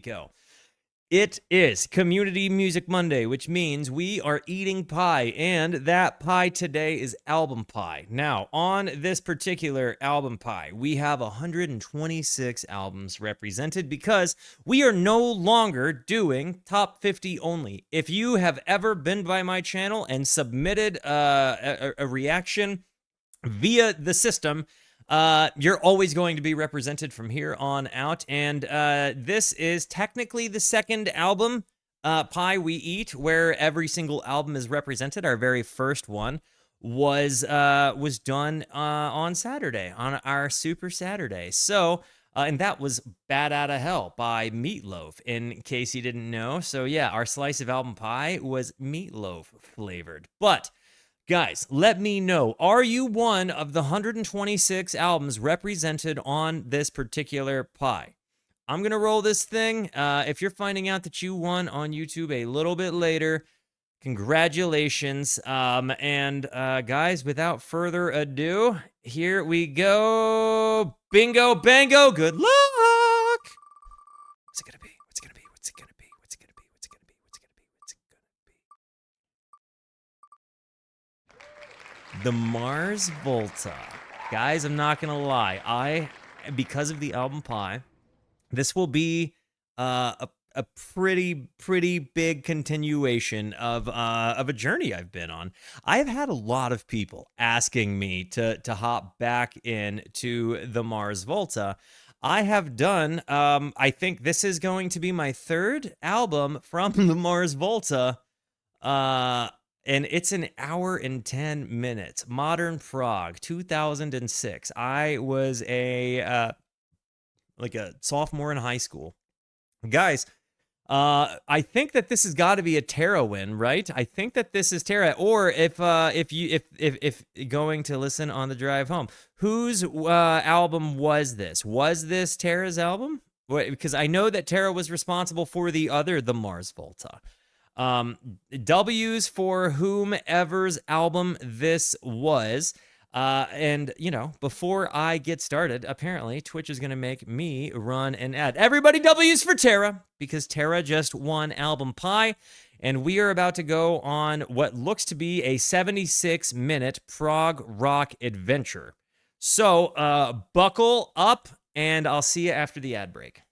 Go. It is Community Music Monday, which means we are eating pie, and that pie today is album pie. Now, on this particular album pie, we have 126 albums represented because we are no longer doing top 50 only. If you have ever been by my channel and submitted a reaction via the system, you're always going to be represented from here on out. And this is technically the second album pie we eat, where every single album is represented. Our very first one was done on Saturday, on our Super Saturday. So, and that was Bad Outta Hell by Meatloaf, in case you didn't know. So yeah, our slice of album pie was meatloaf flavored. But guys, let me know, are you one of the 126 albums represented on this particular pie? I'm going to roll this thing. If you're finding out that you won on YouTube a little bit later, congratulations. Guys, without further ado, here we go. Bingo, bango, good luck. What's it going to be? What's it going to be? What's it going to be? What's it going to be? What's it going to be? What's it going to be? What's it going to be? The Mars Volta. Guys, I'm not gonna lie. Because of the album pie, this will be a pretty big continuation of a journey I've been on. I've had a lot of people asking me to hop back into the Mars Volta. I have done, I think this is going to be my third album from the Mars Volta. And it's an hour and 10 minutes. Modern Prague, 2006. I was a sophomore in high school. Guys, I think that this has got to be a Terra win, right? I think that this is Terra. Or if going to listen on the drive home, whose album was this? Was this Terra's album? Because I know that Terra was responsible for the Mars Volta. W's for whomever's album this was. And, you know, before I get started, apparently Twitch is going to make me run an ad. Everybody W's for Terra, because Terra just won album pie, and we are about to go on what looks to be a 76-minute prog rock adventure. So, buckle up, and I'll see you after the ad break.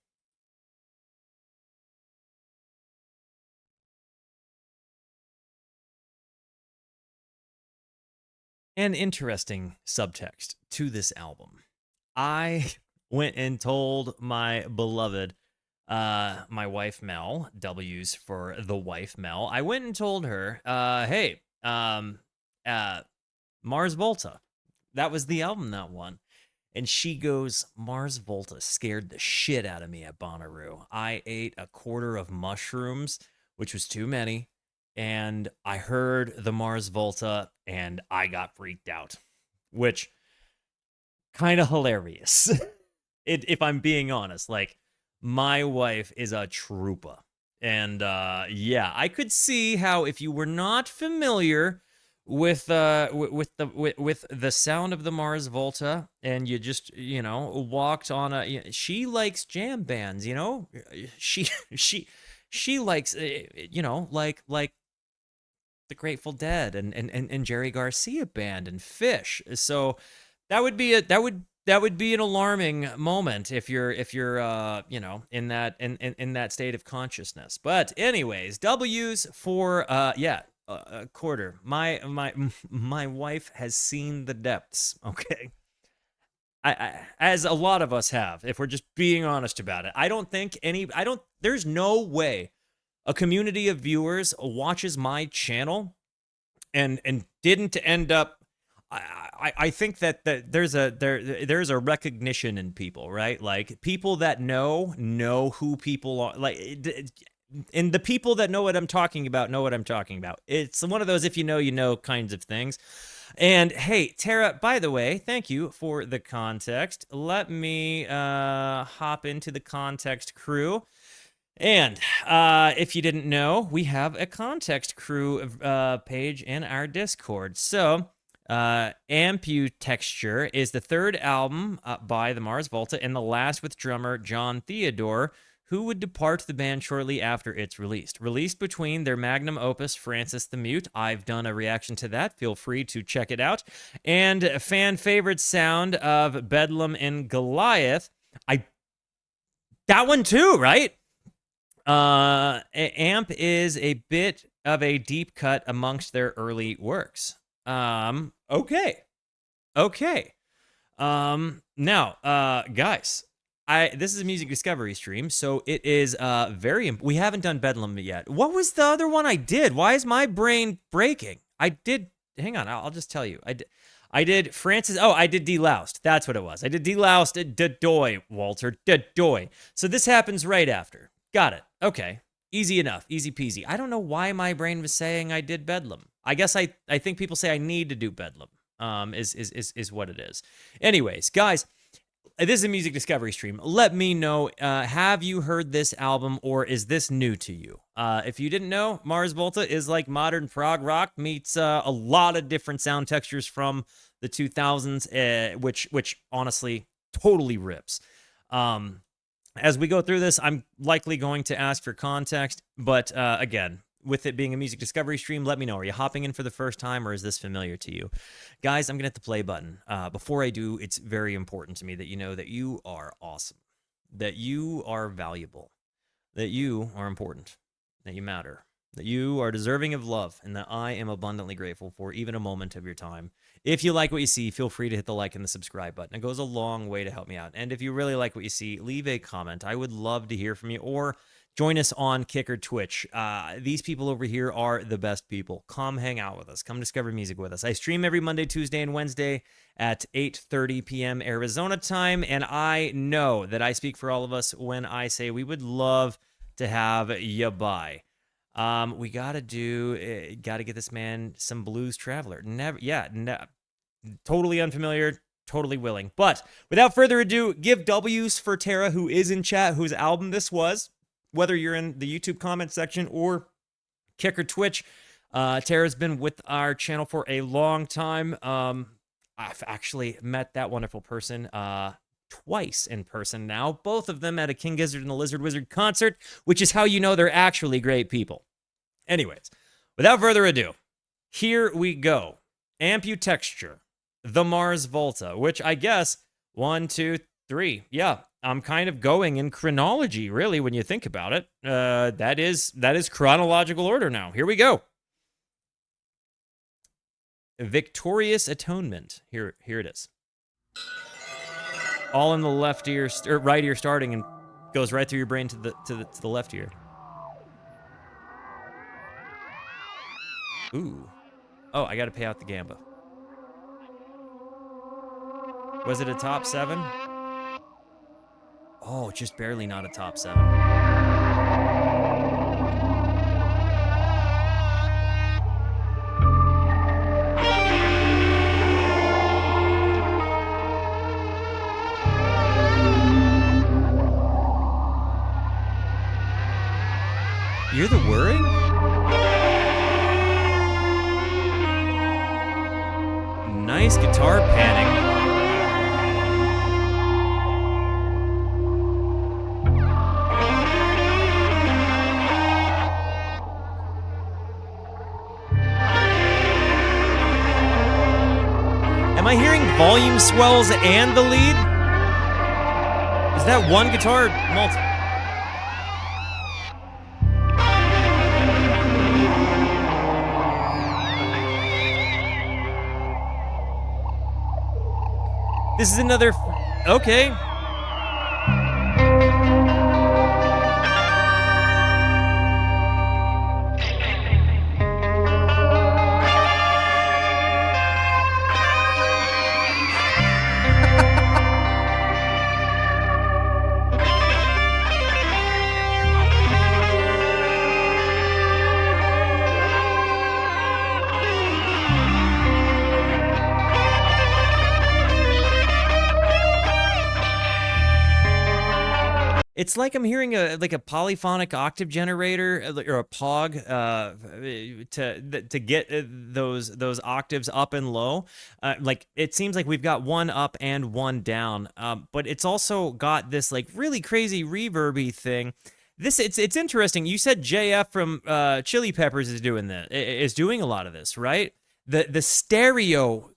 An interesting subtext to this album. I went and told my beloved, my wife Mel, W's for the wife Mel. I went and told her, hey, Mars Volta. That was the album that won. And she goes, Mars Volta scared the shit out of me at Bonnaroo. I ate a quarter of mushrooms, which was too many. And I heard the Mars Volta, and I got freaked out, which kind of hilarious. If I'm being honest, like, my wife is a troopa, and yeah, I could see how if you were not familiar with the sound of the Mars Volta, and you just, you know, walked on she likes jam bands, you know, she likes, you know, like the Grateful Dead and Jerry Garcia band and Fish. So that would be an alarming moment if you're you know, in that state of consciousness. But anyways, W's for a quarter. My wife has seen the depths, okay? I as a lot of us have, if we're just being honest about it. There's no way a community of viewers watches my channel and didn't end up. I think that there's a recognition in people, right? Like, people that know who people are, like, and the people that know what I'm talking about know what I'm talking about. It's one of those if you know kinds of things. And hey, Tara, by the way, thank you for the context. Let me hop into the context crew. And if you didn't know, we have a context crew page in our Discord. So Amputechture is the third album by the Mars Volta, and the last with drummer John Theodore, who would depart the band shortly after it's released. Released between their magnum opus, Francis the Mute. I've done a reaction to that. Feel free to check it out. And fan favorite sound of Bedlam and Goliath. That one too, right? Amp is a bit of a deep cut amongst their early works. Okay. Now, guys, this is a music discovery stream, so it is we haven't done Bedlam yet. What was the other one I did? Why is my brain breaking? Hang on, I'll just tell you. I did Francis. Oh, I did Deloused. That's what it was. I did Deloused, Doy, Walter, Doy. So this happens right after. Got it. Okay. Easy enough. Easy peasy. I don't know why my brain was saying I did Bedlam. I guess I think people say I need to do Bedlam. Is what it is. Anyways, guys, this is a music discovery stream. Let me know, have you heard this album or is this new to you? If you didn't know, Mars Volta is like modern prog rock meets a lot of different sound textures from the 2000s, which honestly totally rips. As we go through this, I'm likely going to ask for context, but again, with it being a music discovery stream, let me know. Are you hopping in for the first time or is this familiar to you? Guys, I'm going to hit the play button. Before I do, it's very important to me that you know that you are awesome, that you are valuable, that you are important, that you matter, that you are deserving of love, and that I am abundantly grateful for even a moment of your time. If you like what you see, feel free to hit the like and the subscribe button. It goes a long way to help me out. And if you really like what you see, leave a comment. I would love to hear from you, or join us on Kick or Twitch. These people over here are the best people. Come hang out with us. Come discover music with us. I stream every Monday, Tuesday, and Wednesday at 8:30 p.m. Arizona time, and I know that I speak for all of us when I say we would love to have you by. We gotta get this man some Blues Traveler. Totally unfamiliar, totally willing. But without further ado, give W's for Tara, who is in chat, whose album this was. Whether you're in the YouTube comment section or Kick or Twitch, Tara's been with our channel for a long time. I've actually met that wonderful person twice in person now, both of them at a King Gizzard and the Lizard Wizard concert, which is how you know they're actually great people. Anyways, without further ado, here we go. Amputechture, the Mars Volta, which I guess 1, 2, 3. Yeah, I'm kind of going in chronology, really, when you think about it. That is chronological order now. Here we go. Vicarious Atonement. Here it is. All in the left ear, or right ear starting, and goes right through your brain to the left ear. Ooh. Oh, I gotta pay out the gamba. Was it a top 7? Oh, just barely not a top 7. You're the whirring? Nice guitar panning. Am I hearing volume swells and the lead? Is that one guitar multi? This is another... Okay. It's like I'm hearing a polyphonic octave generator or a POG to get those octaves up and low. Like it seems like we've got one up and one down, but it's also got this like really crazy reverby thing. It's interesting. You said JF from Chili Peppers is doing a lot of this, right? The stereo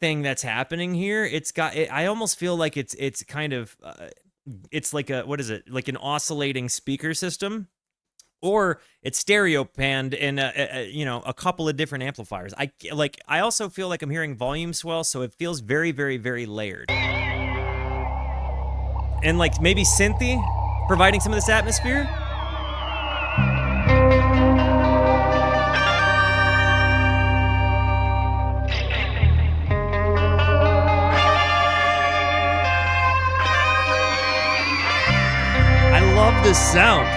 thing that's happening here. I almost feel like it's kind of it's like what is it? Like an oscillating speaker system, or it's stereo panned in a couple of different amplifiers. I also feel like I'm hearing volume swell, so it feels very, very, very layered, and like maybe synthy providing some of this atmosphere. I love this sound.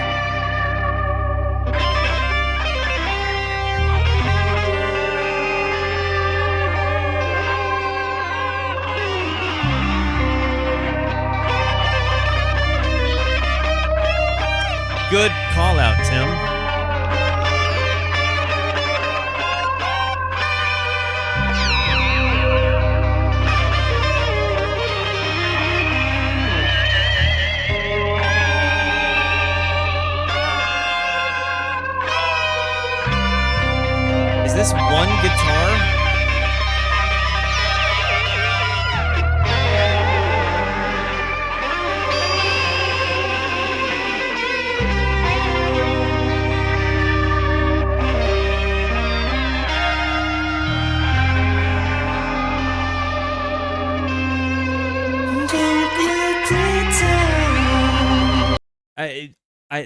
Good call out, Tim. Is this one guitar?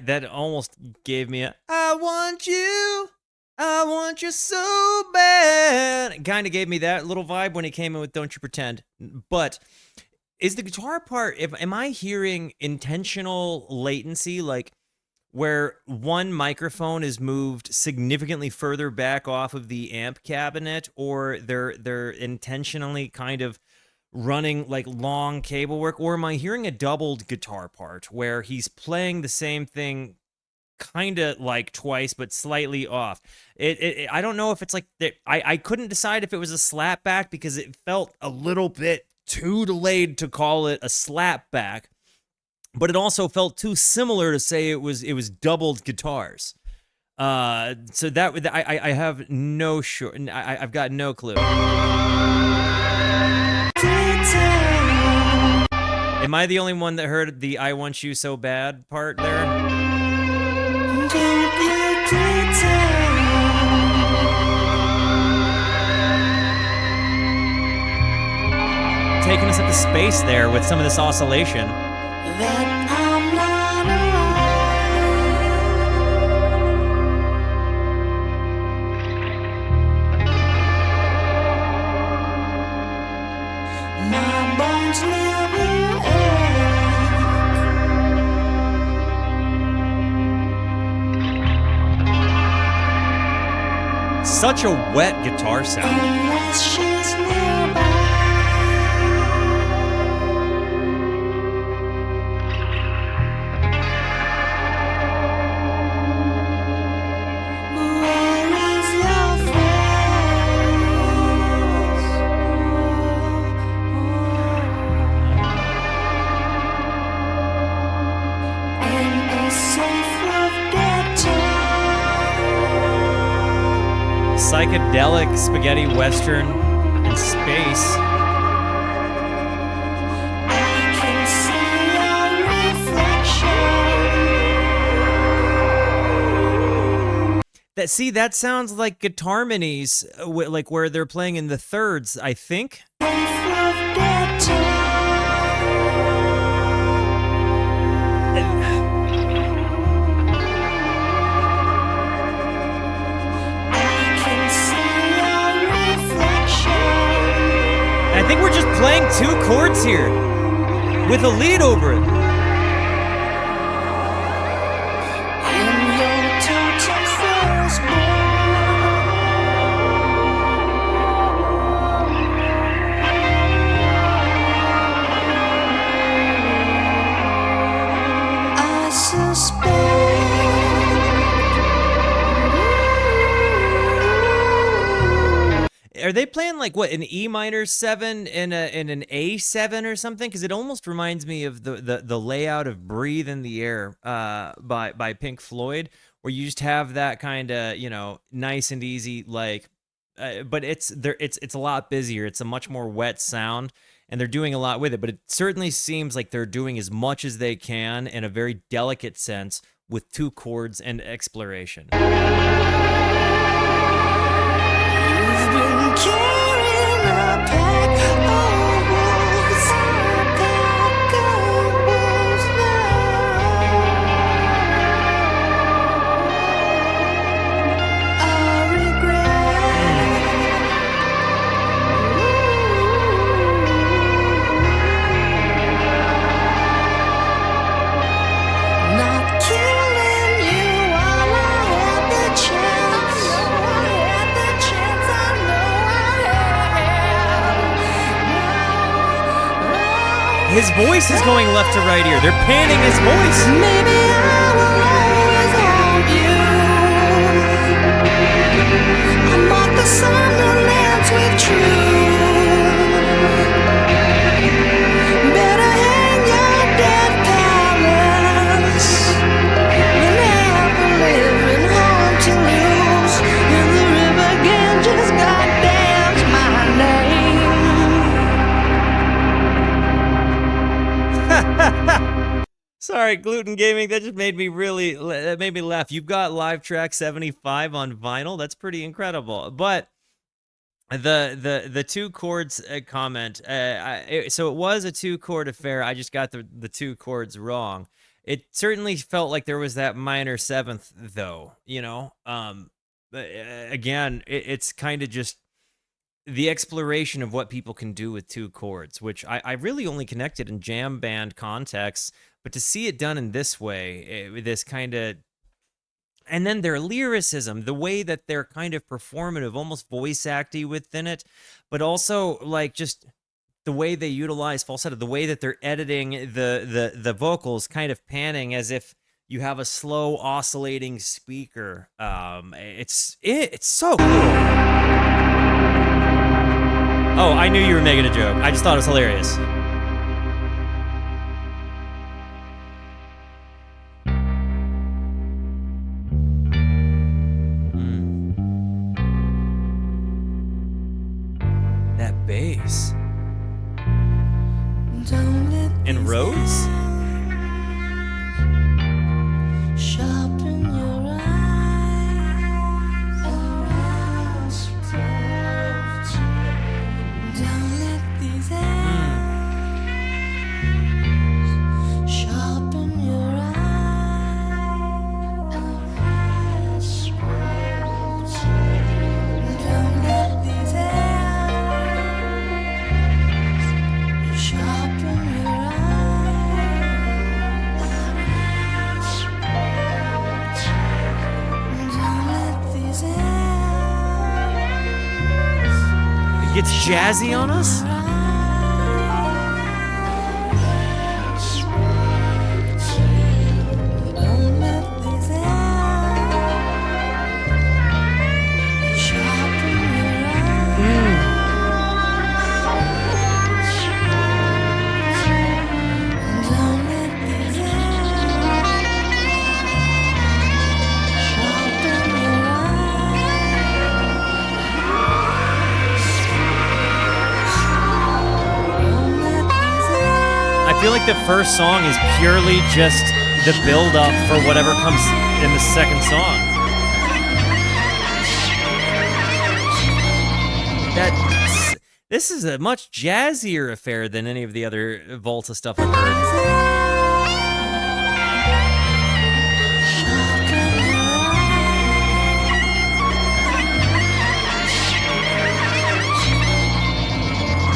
That almost gave me a I want you so bad. Kind of gave me that little vibe when he came in with Don't You Pretend. But is the guitar part, am I hearing intentional latency, like where one microphone is moved significantly further back off of the amp cabinet, or they're intentionally kind of running like long cable work, or am I hearing a doubled guitar part where he's playing the same thing kind of like twice but slightly off? I don't know if it's like that. I couldn't decide if it was a slapback because it felt a little bit too delayed to call it a slapback, but it also felt too similar to say it was doubled guitars. So that I have no sure. I've got no clue. Am I the only one that heard the I want you so bad part there? Taking us up to space there with some of this oscillation. Such a wet guitar sound. Psychedelic spaghetti western in space. That sounds like guitar minis, like where they're playing in the thirds, I think. I think we're just playing two chords here with a lead over it. are they playing like what, an E minor 7 and an A7 or something? Because it almost reminds me of the layout of "Breathe in the Air" by Pink Floyd, where you just have that kind of, you know, nice and easy, like, but it's a lot busier. It's a much more wet sound, and they're doing a lot with it. But it certainly seems like they're doing as much as they can in a very delicate sense with 2 chords and exploration. His voice is going left to right here. They're panning his voice. Maybe I will always hold you. I'm not the Sunderlands with truth. Better hang your dead palace. We'll never live in home to lose. In the river Ganges, goddamn's my name. Sorry, Gluten Gaming. That just made me laugh. You've got Live Track 75 on vinyl. That's pretty incredible. But the 2 chords comment. So it was a 2 chord affair. I just got the 2 chords wrong. It certainly felt like there was that minor 7th, though. You know. Again, it's kind of just the exploration of what people can do with 2 chords, which I really only connected in jam band contexts, but to see it done in this way, this kind of, and then their lyricism, the way that they're kind of performative, almost voice acty within it, but also like just the way they utilize falsetto, the way that they're editing the vocals, kind of panning as if you have a slow oscillating speaker. It's so cool. Oh, I knew you were making a joke. I just thought it was hilarious. That bass. And Rhodes? Sharpen your eyes. Don't let these eyes sharpen your eyes. Don't let these eyes sharpen your eyes. Don't let these eyes. It gets jazzy on us? Don't let these eyes sharpen your eyes. Don't let these eyes sharpen your I feel like the first song is purely just the build-up for whatever comes in the second song. This is a much jazzier affair than any of the other Volta stuff I've heard.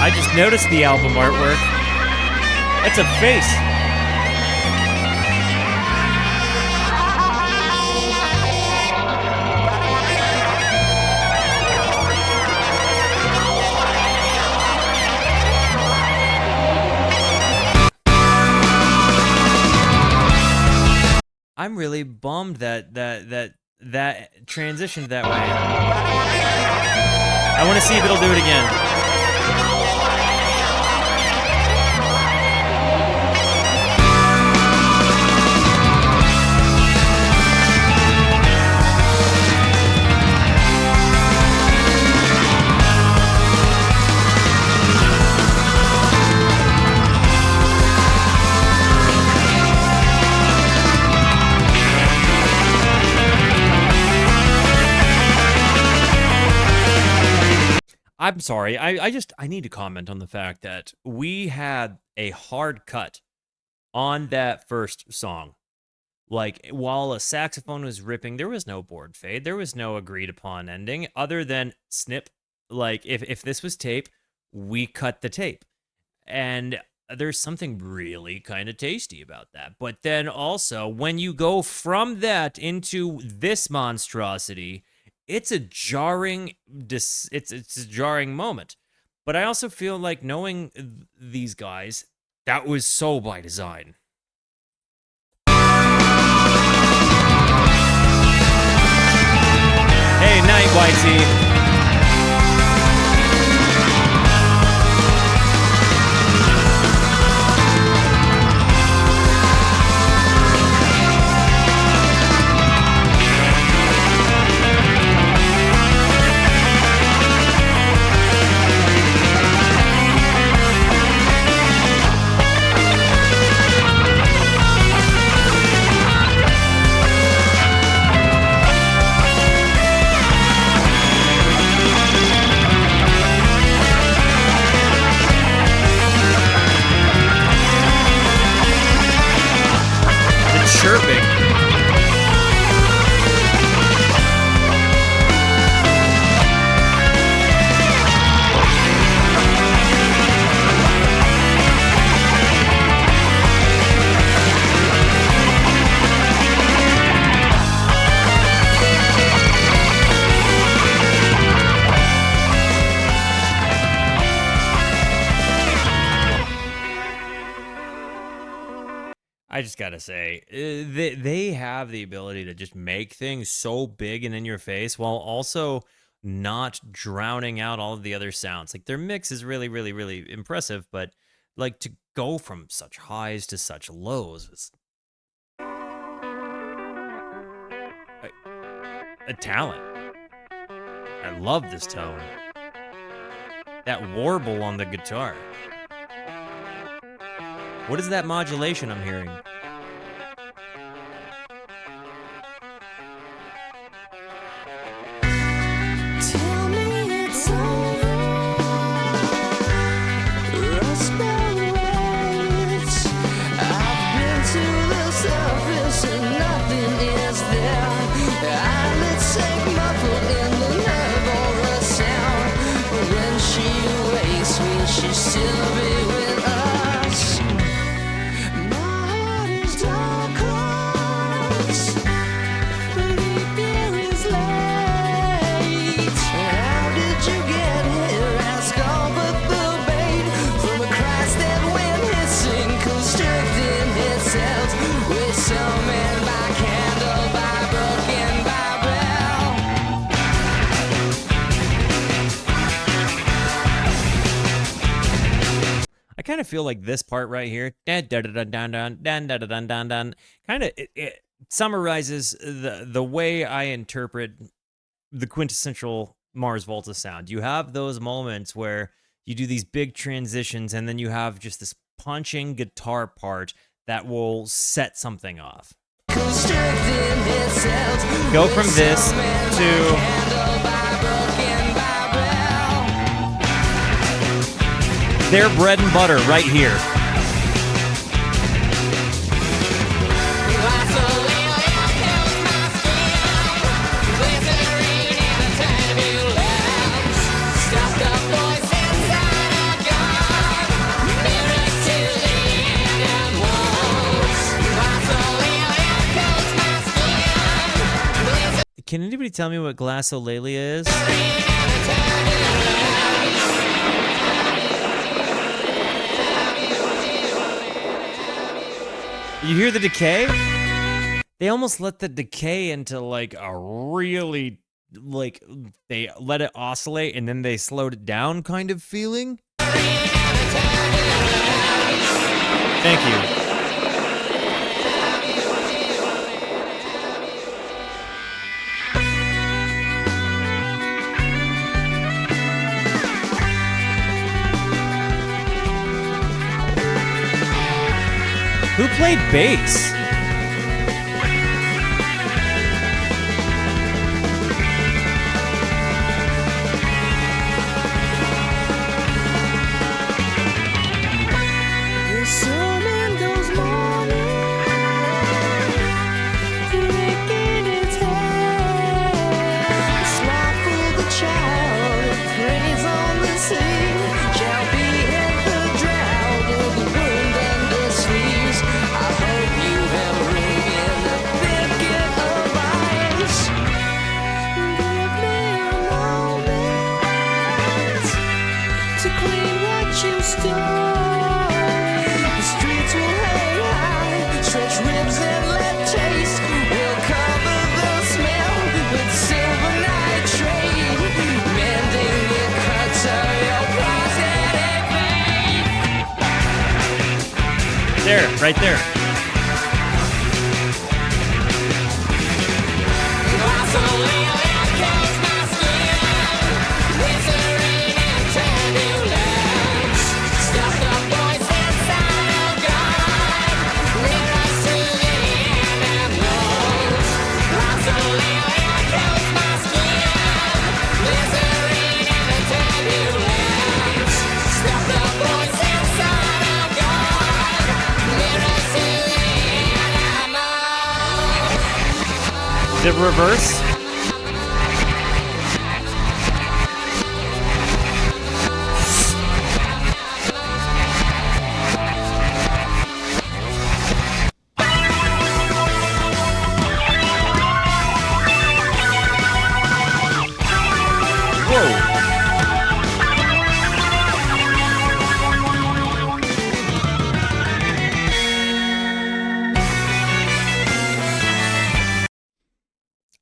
I just noticed the album artwork. It's a face. I'm really bummed that transitioned that way. I want to see if it'll do it again. I'm sorry. I need to comment on the fact that we had a hard cut on that first song. Like, while a saxophone was ripping, there was no board fade. There was no agreed upon ending other than snip. Like, if this was tape, we cut the tape. And there's something really kind of tasty about that. But then also, when you go from that into this monstrosity, it's a jarring it's a jarring moment. But I also feel like, knowing these guys, that was so by design. Hey, night, Whitey. Chirping. I just gotta say, they have the ability to just make things so big and in your face while also not drowning out all of the other sounds. Like, their mix is really, really, really impressive, but like, to go from such highs to such lows is a talent. I love this tone. That warble on the guitar. What is that modulation I'm hearing? Tell me it's over. Rust my words. I've been to the surface and nothing is there. Eyelids sink muffled in the nerve or a sound. When she wakes, will she still be with us? I kind of feel like this part right here, kind of it summarizes the way I interpret the quintessential Mars Volta sound. You have those moments where you do these big transitions, and then you have just this punching guitar part that will set something off. Go from this to their bread and butter right here. Can anybody tell me what Glassolalia is? You hear the decay? They almost let the decay into like a really like they let it oscillate and then they slowed it down kind of feeling. Thank you. Who played bass? There, right there. The reverse.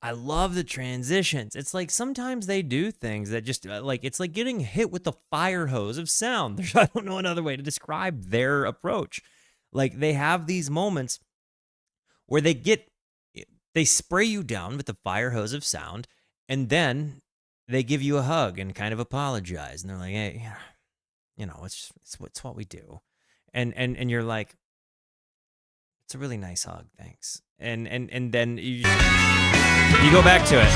I love the transitions. It's like sometimes they do things that just like it's like getting hit with the fire hose of sound. I don't know another way to describe their approach. Like they have these moments where they spray you down with the fire hose of sound, and then they give you a hug and kind of apologize, and they're like, "Hey, you know, it's what we do," and you're like, "It's a really nice hug, thanks." And then you go back to it.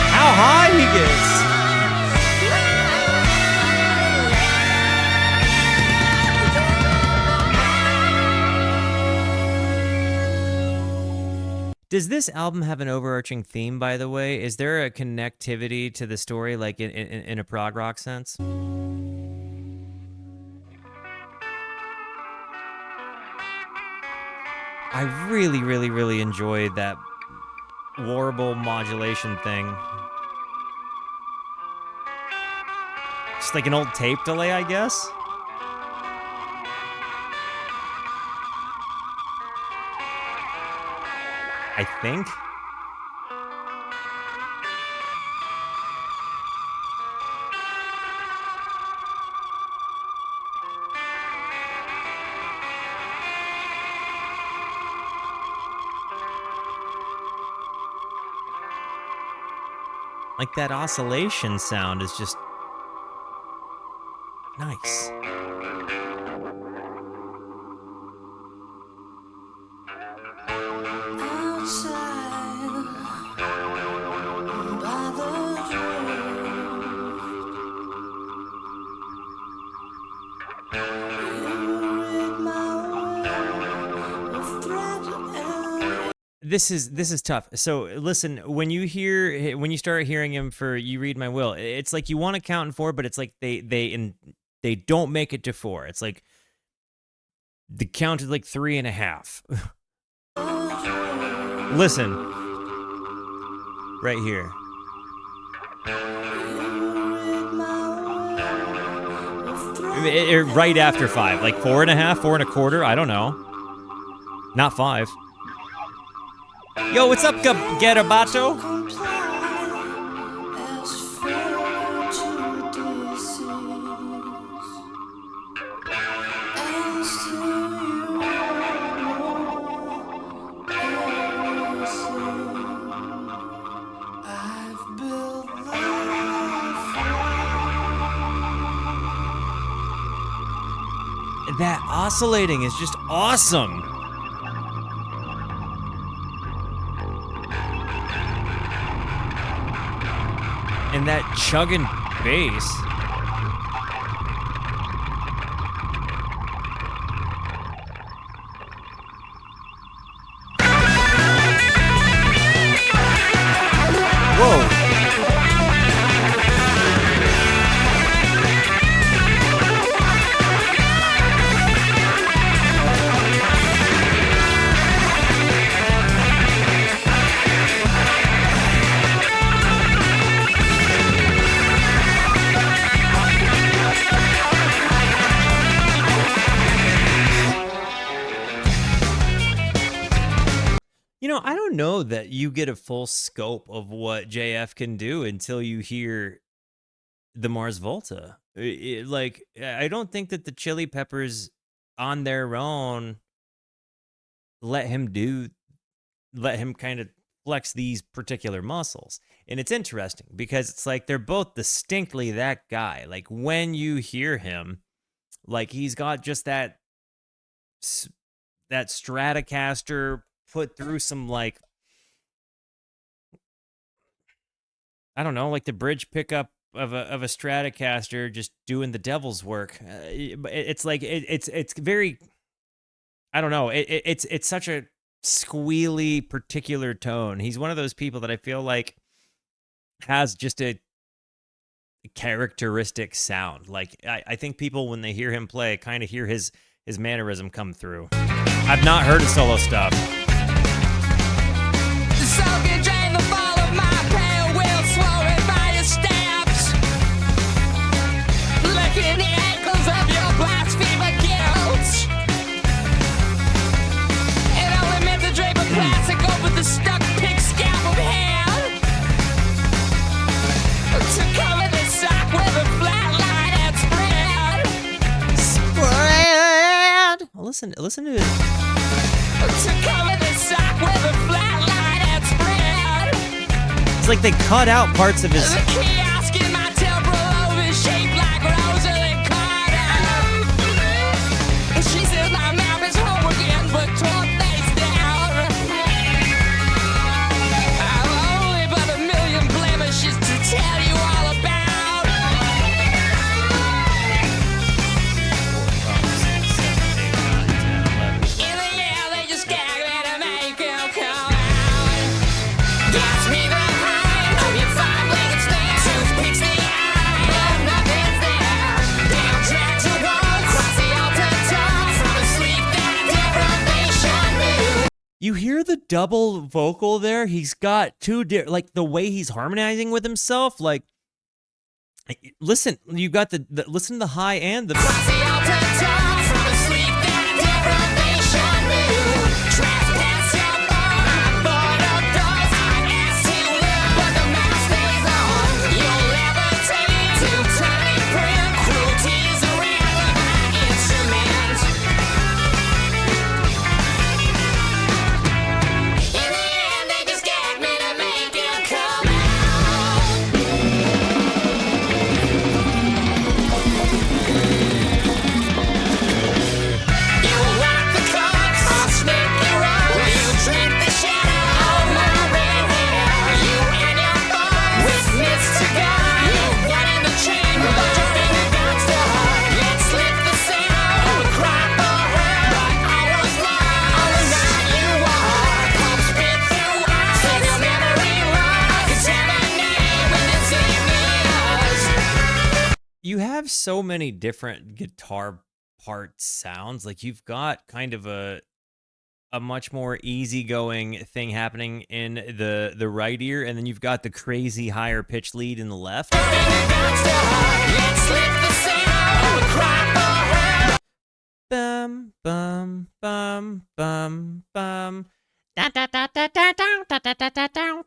How high he gets. Does this album have an overarching theme, by the way? Is there a connectivity to the story, like in a prog rock sense? I really, really, really enjoyed that warble modulation thing. Just like an old tape delay, I guess. I think. Like that oscillation sound is just nice. this is tough. So listen, when you start hearing him for "You Read My Will," it's like you want to count in 4, but it's like they don't make it to 4. It's like the count is like 3.5. Listen, right here. Right after 5, like 4.5, 4.25. I don't know. Not 5. Yo, what's up, Garabato? That oscillating is just awesome. And that chugging bass. Whoa. You know, I don't know that you get a full scope of what JF can do until you hear the Mars Volta. Like, I don't think that the Chili Peppers on their own let him kind of flex these particular muscles. And it's interesting because it's like they're both distinctly that guy. Like, when you hear him, like, he's got just that Stratocaster put through some, like, I don't know, like the bridge pickup of a Stratocaster just doing the devil's work. It's like it's very, I don't know, it's such a squealy particular tone. He's one of those people that I feel like has just a characteristic sound. Like, I think people, when they hear him play, kind of hear his mannerism come through. I've not heard his solo stuff. So can drain the fall of my pale will, swollen by your steps. Licking the ankles of your blasphemer guilt. And only meant to drape a plastic over the stuck pig scalp of hair. To cover the sock where the flat line had spread. Listen to it. To cover the sock where the flat line had spread. It's like they cut out parts of his. The kiosk in my temporal lobe is shaped like Rosalind Carter. And she says my map is home again, but torn face down. I've only but a million blemishes to tell you all about. In the air, they just gag me to make him come out. Gas me behind, of your five-legged stand. Toothpicks the eye, but nothing's there. Damn dragged you walk across the altar tongue from a sleep that deprivation knew. You hear the double vocal there? He's got two like the way he's harmonizing with himself. Like, listen, you got listen to the high and the. Across the altar tongue from a sleep that deprivation knew. Trespass your bar, board of doors. I asked to live, but the mask stays on. You'll levitate to tiny print. Cruelty's a relevant instrument. In the end, they just gag me to make him come out. have so many different guitar part sounds. Like you've got kind of a much more easygoing thing happening in the right ear, and then you've got the crazy higher pitched lead in the left. Bum bum bum bum bum. Da da da da da da da da da da da.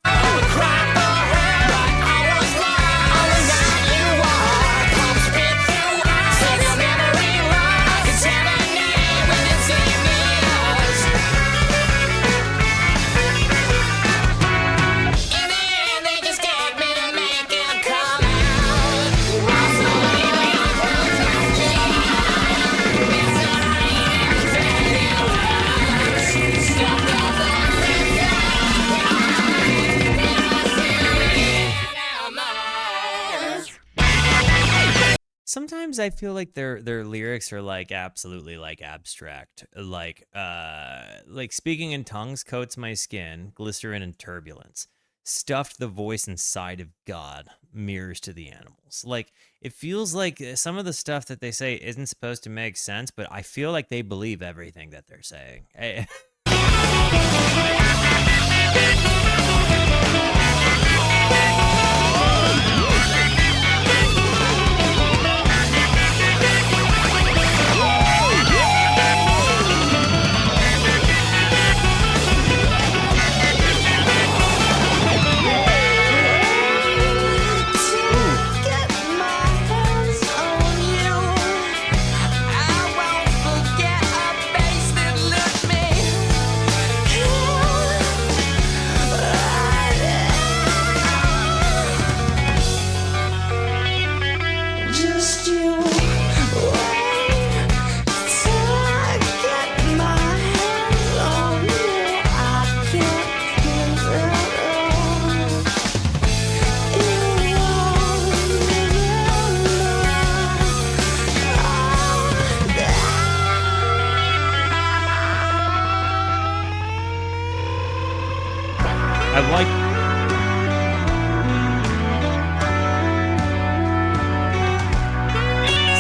Sometimes I feel like their lyrics are like absolutely like abstract, like speaking in tongues coats my skin, glycerin and turbulence, stuffed the voice inside of God, mirrors to the animals. Like it feels like some of the stuff that they say isn't supposed to make sense, but I feel like they believe everything that they're saying.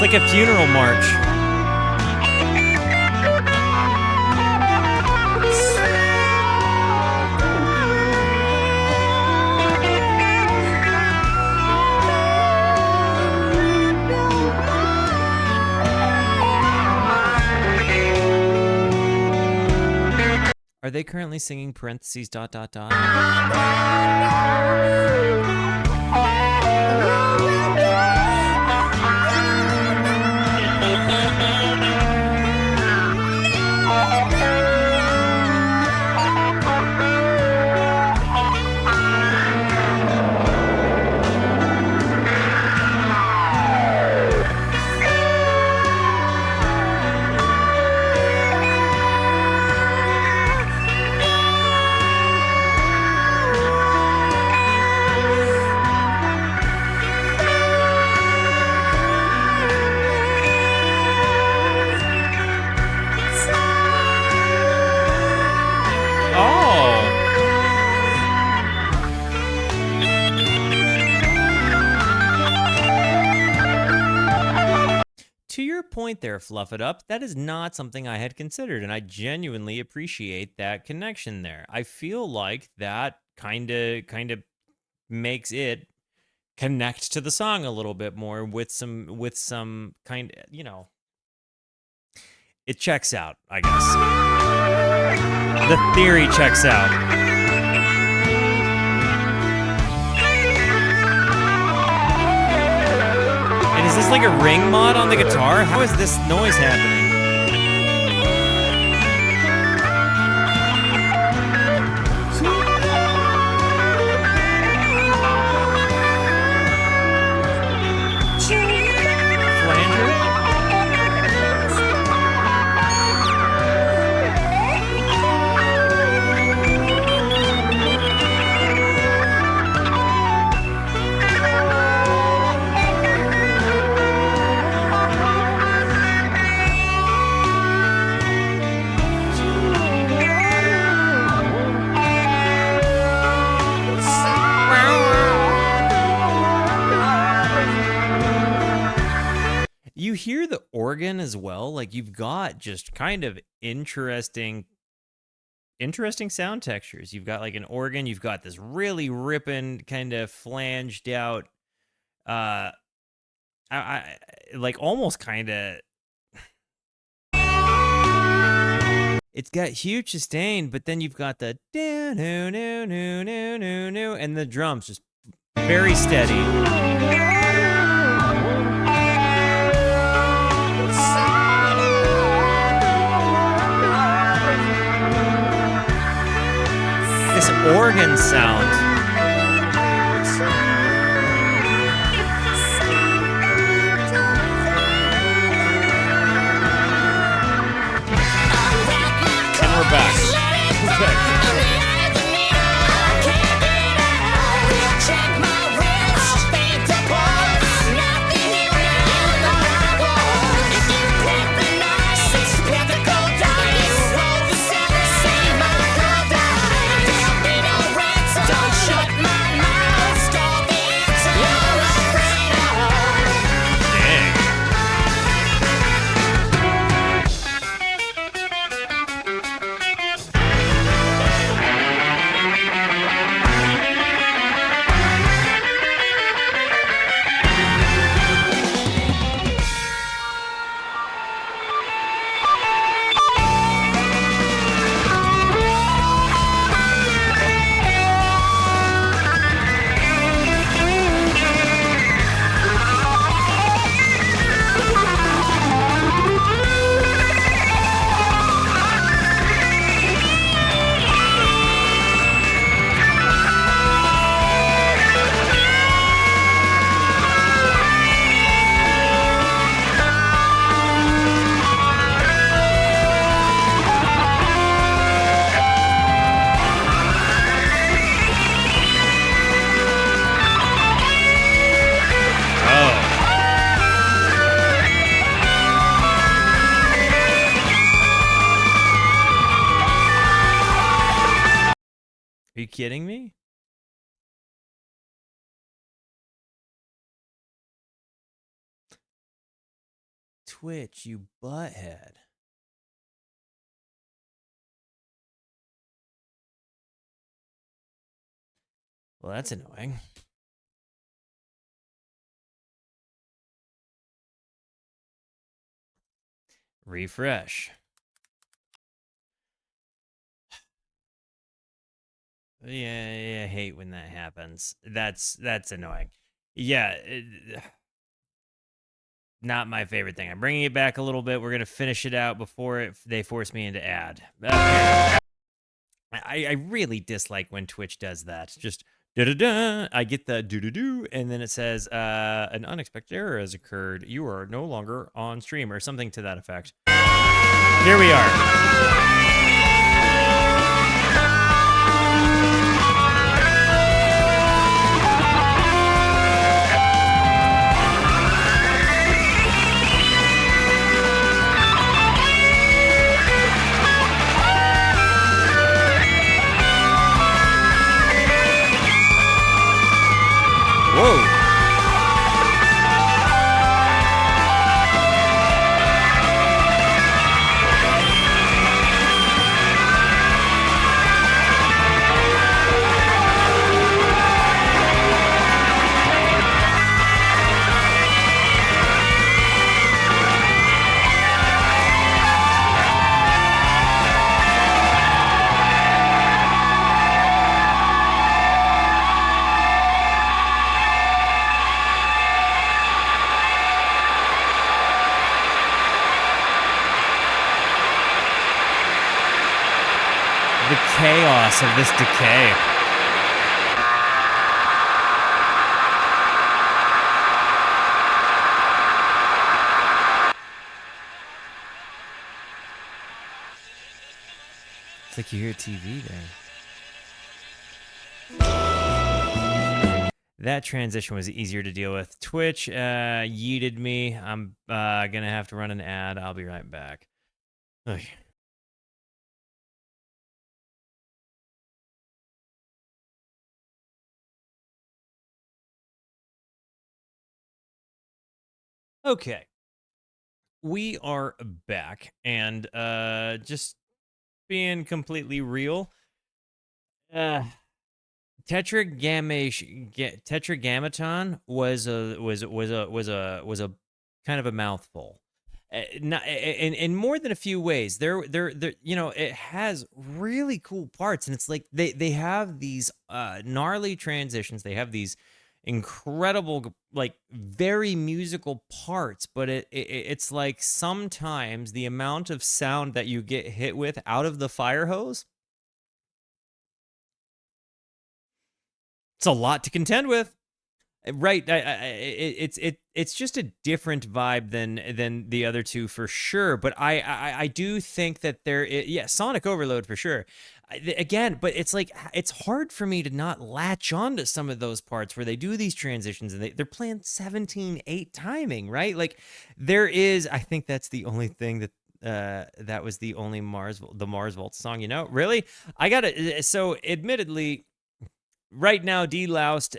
It's like a funeral march. Are they currently singing parentheses ... Point there, Fluff It Up. That is not something I had considered, and I genuinely appreciate that connection there. I feel like that kind of makes it connect to the song a little bit more with some kind of, you know, it checks out, I guess. The theory checks out. Is this like a ring mod on the guitar? How is this noise happening? organ as well. Like you've got just kind of interesting sound textures. You've got like an organ, you've got this really ripping kind of flanged out I like almost kind of it's got huge sustain, but then you've got the and the drums just very steady. This organ sound. And we're back. Okay. Are you kidding me? Twitch, you butthead. Well, that's annoying. Refresh. Yeah, I hate when that happens. That's annoying. Yeah, not my favorite thing. I'm bringing it back a little bit. We're gonna finish it out before they force me into ad. Okay. I really dislike when Twitch does that. Just da-da-da. I get the do-do-do, and then it says an unexpected error has occurred. You are no longer on stream, or something to that effect. Here we are. Whoa. The chaos of this decay. It's like you hear TV there. That transition was easier to deal with. Twitch yeeted me. I'm gonna have to run an ad. I'll be right back. Okay. Okay. we are back, and just being completely real, uh Tetragrammaton was a kind of a mouthful. Not, in more than a few ways. There, it has really cool parts, and it's like they have these gnarly transitions. They have these incredible, like, very musical parts, but it's like sometimes the amount of sound that you get hit with out of the fire hose, it's a lot to contend with. Right, it's just a different vibe than the other two for sure. But I do think that yeah, Sonic Overload for sure. Again, but it's like it's hard for me to not latch on to some of those parts where they do these transitions and they're playing 17/8 timing, right? Like there is, I think that's the only thing that was the only Mars Volta song. Really, I gotta. So admittedly, right now, Deloused,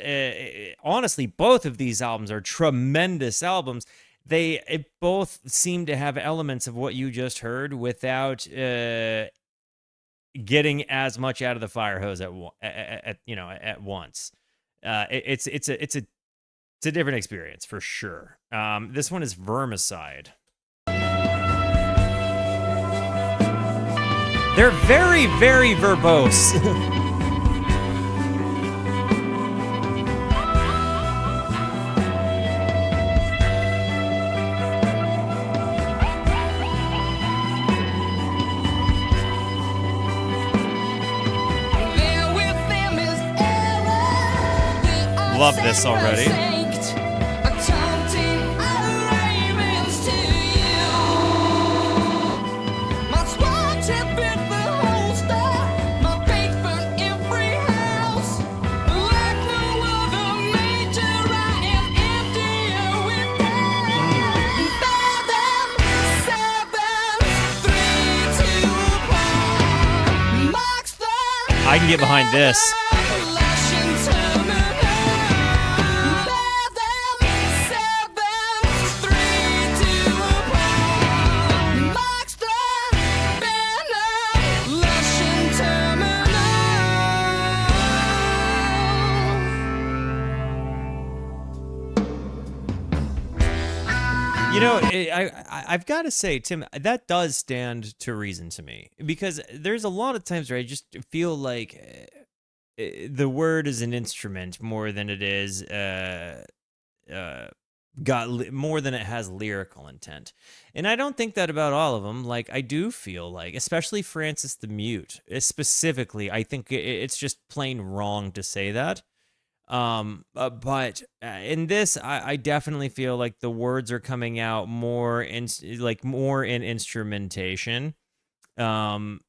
honestly, both of these albums are tremendous albums. They both seem to have elements of what you just heard without getting as much out of the fire hose at once. It's a different experience for sure. This one is Vermicide. They're very, very verbose. Love this already. I can get behind this. I've got to say, Tim, that does stand to reason to me, because there's a lot of times where I just feel like the word is an instrument more than it is more than it has lyrical intent. And I don't think that about all of them. Like, I do feel like, especially Francis the Mute, specifically, I think it's just plain wrong to say that. But in this, I definitely feel like the words are coming out more in instrumentation, and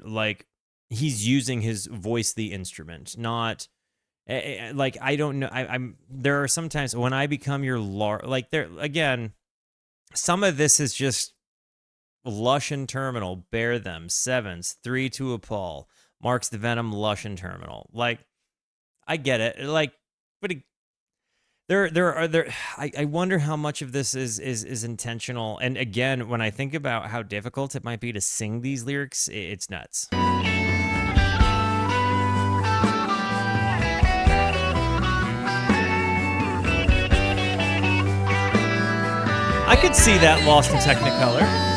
like he's using his voice, the instrument, not like, I don't know. There are sometimes when I become your like there again, some of this is just lush and terminal, bear them, sevens, 3 to appall, marks the venom, lush and terminal, like. I get it. Like, but I wonder how much of this is intentional. And again, when I think about how difficult it might be to sing these lyrics, it's nuts. I could see that Lost in Technicolor.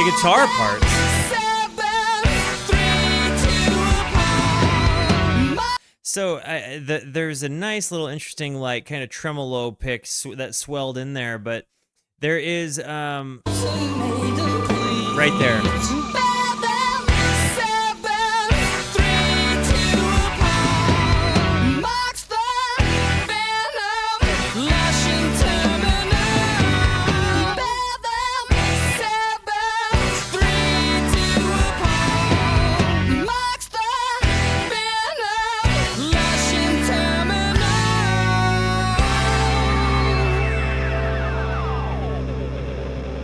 Guitar parts. So there's a nice little interesting, like, kind of tremolo pick that swelled in there, but there is right there.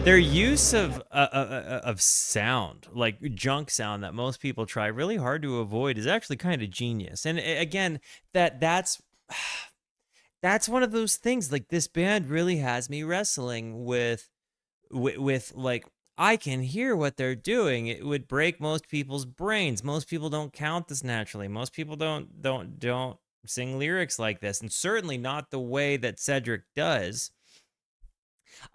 Their use of sound, like junk sound that most people try really hard to avoid, is actually kind of genius. And again, that's one of those things. Like, this band really has me wrestling with like, I can hear what they're doing. It would break most people's brains. Most people don't count this naturally. Most people don't sing lyrics like this, and certainly not the way that Cedric does.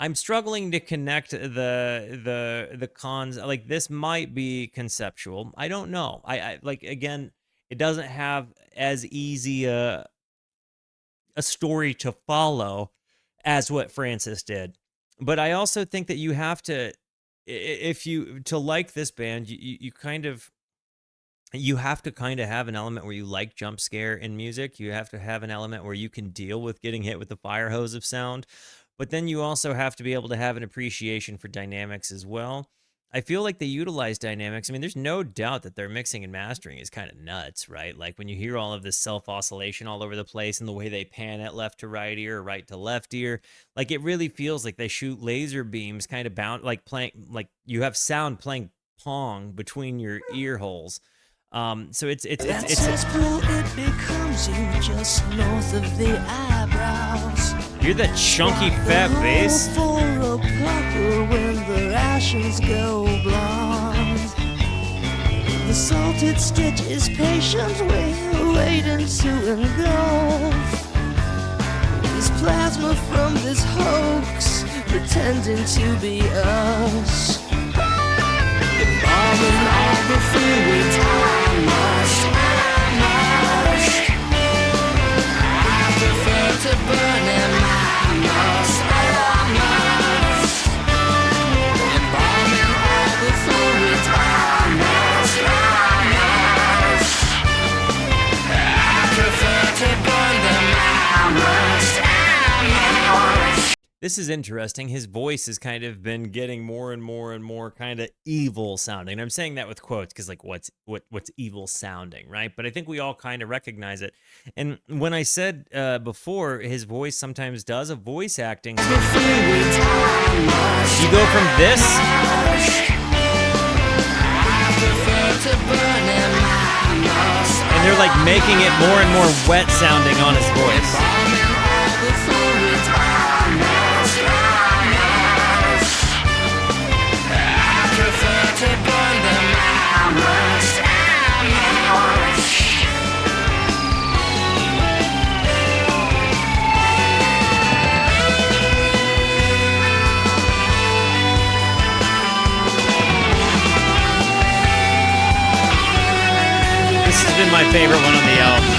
I'm struggling to connect the cons. Like, this might be conceptual. I don't know. I like, again, it doesn't have as easy a story to follow as what Francis did. But I also think that you have to, if you to like this band, you kind of, you have to kind of have an element where you like jump scare in music. You have to have an element where you can deal with getting hit with the fire hose of sound. But then you also have to be able to have an appreciation for dynamics as well. I feel like they utilize dynamics. I mean, there's no doubt that their mixing and mastering is kind of nuts, right? Like, when you hear all of this self-oscillation all over the place and the way they pan it left to right ear, right to left ear, like, it really feels like they shoot laser beams kind of bound, like playing, like you have sound playing pong between your ear holes. So it's That cesspool, it becomes you just north of the eyebrows. You're the chunky fat bass. For a popper when the rations go blonde. The salted stitch is patient, waiting to engulf. This plasma from this hoax, pretending to be us. Embalming all the fluids, I must. I prefer to burn them, I must. Embalming all the fluids, I must. I prefer to burn them, I must. This is interesting. His voice has kind of been getting more and more and more kind of evil sounding. And I'm saying that with quotes because, like, what's evil sounding, right? But I think we all kind of recognize it. And when I said before, his voice sometimes does a voice acting. You go from this, and they're like making it more and more wet sounding on his voice. This has been my favorite one on the album.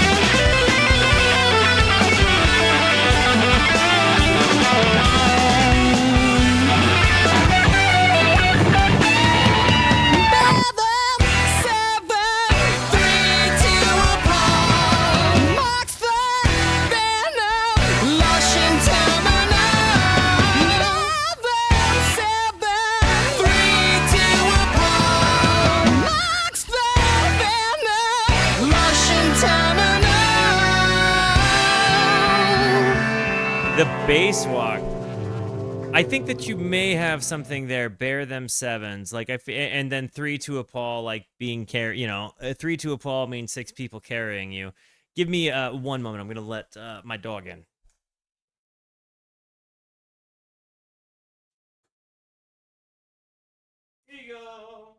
The bass walk. I think that you may have something there. Bear them sevens, like and then 3 to a Paul, like being 3 to a Paul means 6 people carrying you. Give me one moment. I'm gonna let my dog in. Here you go.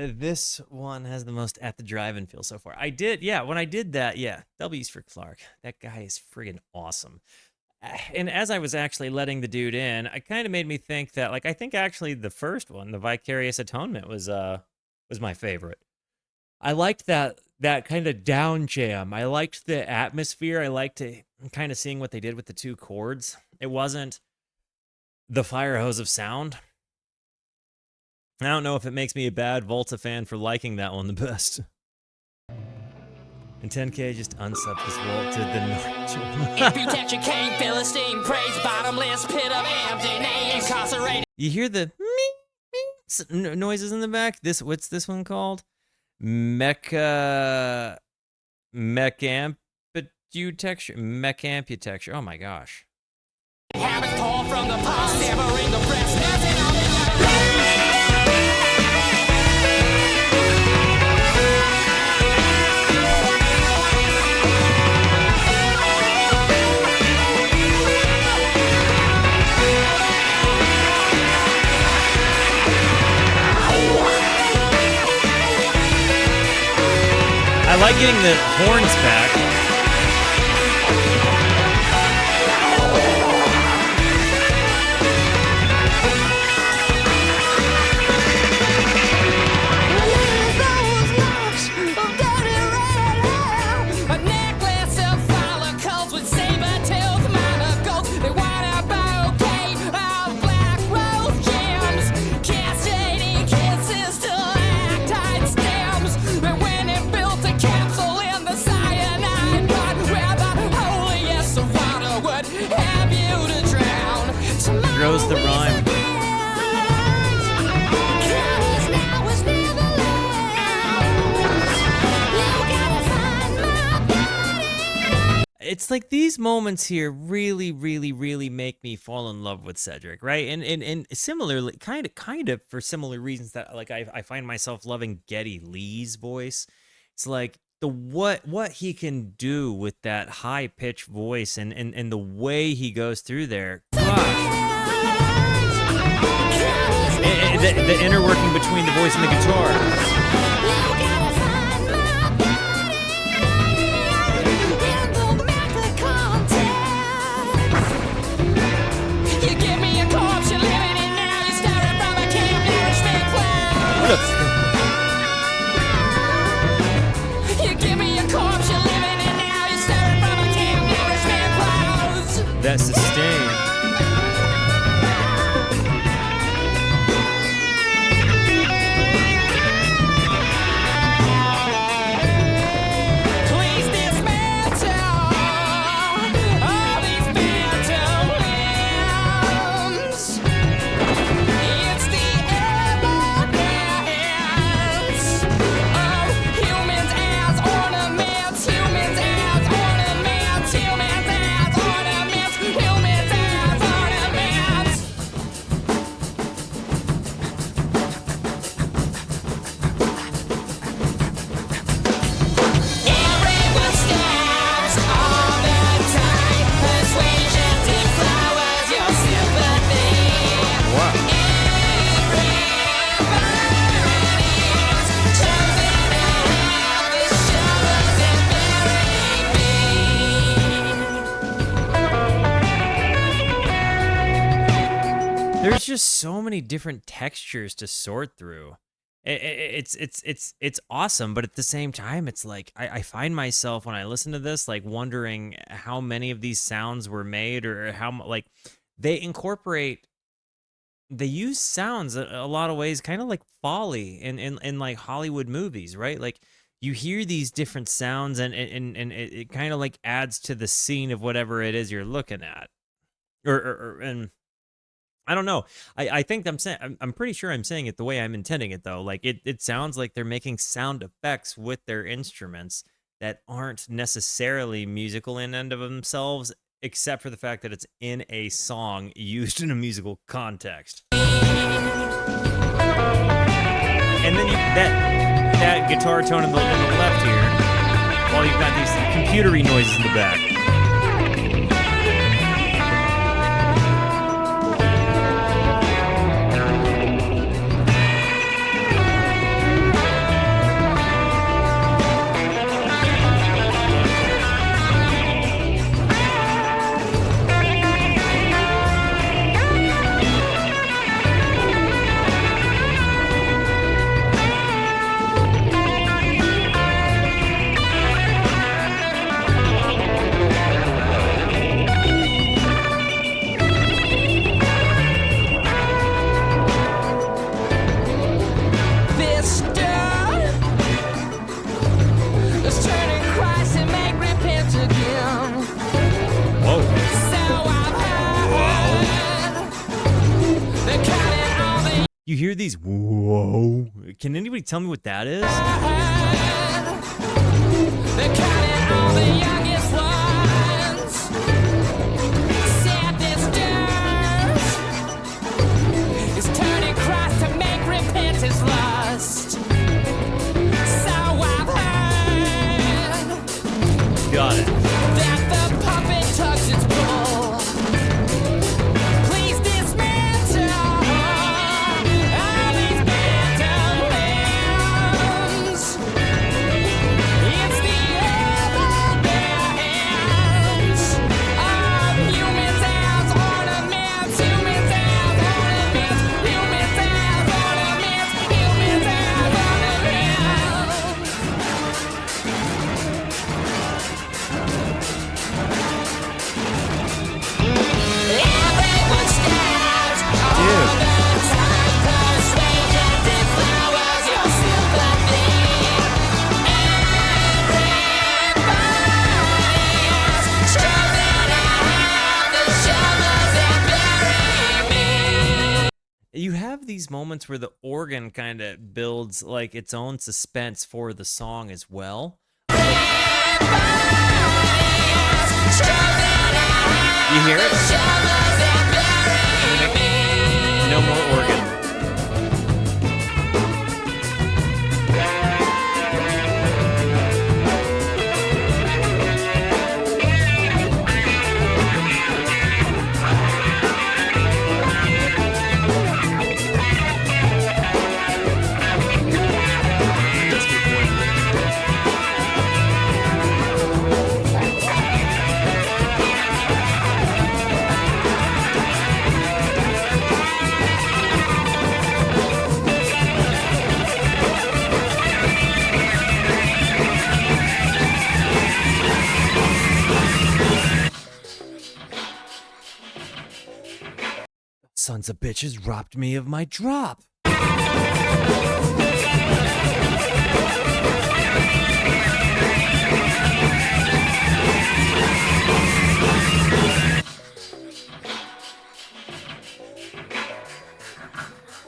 This one has the most at the drive-in feel so far. I did, yeah, when I did that, yeah, W's for Clark. That guy is friggin' awesome. And as I was actually letting the dude in, it kind of made me think that, like, I think actually the first one, the Vicarious Atonement, was my favorite. I liked that kind of down jam. I liked the atmosphere. I liked kind of seeing what they did with the 2 chords. It wasn't the fire hose of sound. I don't know if it makes me a bad Volta fan for liking that one the best. And 10K just unsub this wall to the Amputechture came, Philistine praise, bottomless pit of empty name, incarcerated. You hear the noises in the back? What's this one called? Meccamputechture. Meccamputechture. Oh my gosh. Habits pour from the past, severing the breast. I like getting the horns back. A necklace of follicles with saber-toothed monocles. They want a bouquet of black rose gems, castrating kisses to lactite stems. And when it built a capsule in the cyanide pot, where the holiest of water would have you to drown. Throws the rhyme. It's like these moments here really, really, really make me fall in love with Cedric, right? And similarly, kind of for similar reasons that like I find myself loving Geddy Lee's voice. It's like the what he can do with that high pitched voice and the way he goes through there. Gosh. The inner working between the voice and the guitar. That sustain. Please dismantle all these phantom limbs. It's the elegance of humans as ornaments, humans as ornaments, humans as ornaments, humans as ornaments. Everyone stabs all the time. Persuasion deflowers your sympathy. Wow. Everybody's chosen to have the shovels and bury me. There's just so many different textures to sort through. It's awesome, but at the same time, it's like I find myself when I listen to this, like wondering how many of these sounds were made, or how like they use sounds a lot of ways, kind of like Foley in like Hollywood movies, right? Like you hear these different sounds, and it kind of like adds to the scene of whatever it is you're looking at, and I don't know. I think I'm pretty sure I'm saying it the way I'm intending it though. Like it sounds like they're making sound effects with their instruments that aren't necessarily musical in and of themselves, except for the fact that it's in a song used in a musical context. And then that guitar tone in the left here, while you've got these computery noises in the back. You hear these whoa? Can anybody tell me what that is? They're counting all the youngest ones. Sadness stirs. Is turning Christ to make repentance lust. So I've heard. Got it. That the puppet tugs its bull. Please dismantle all these mental limbs. It's the old bare hands of humans as ornaments, humans as ornaments, humans as ornaments, humans as Everyone stands all the time. Persuasion deflowers your sympathy. Everybody's chosen to have the shovels and bury me. You have these moments where the organ kind of builds like its own suspense for the song as well. You hear it? No more organ. Sons of bitches robbed me of my drop.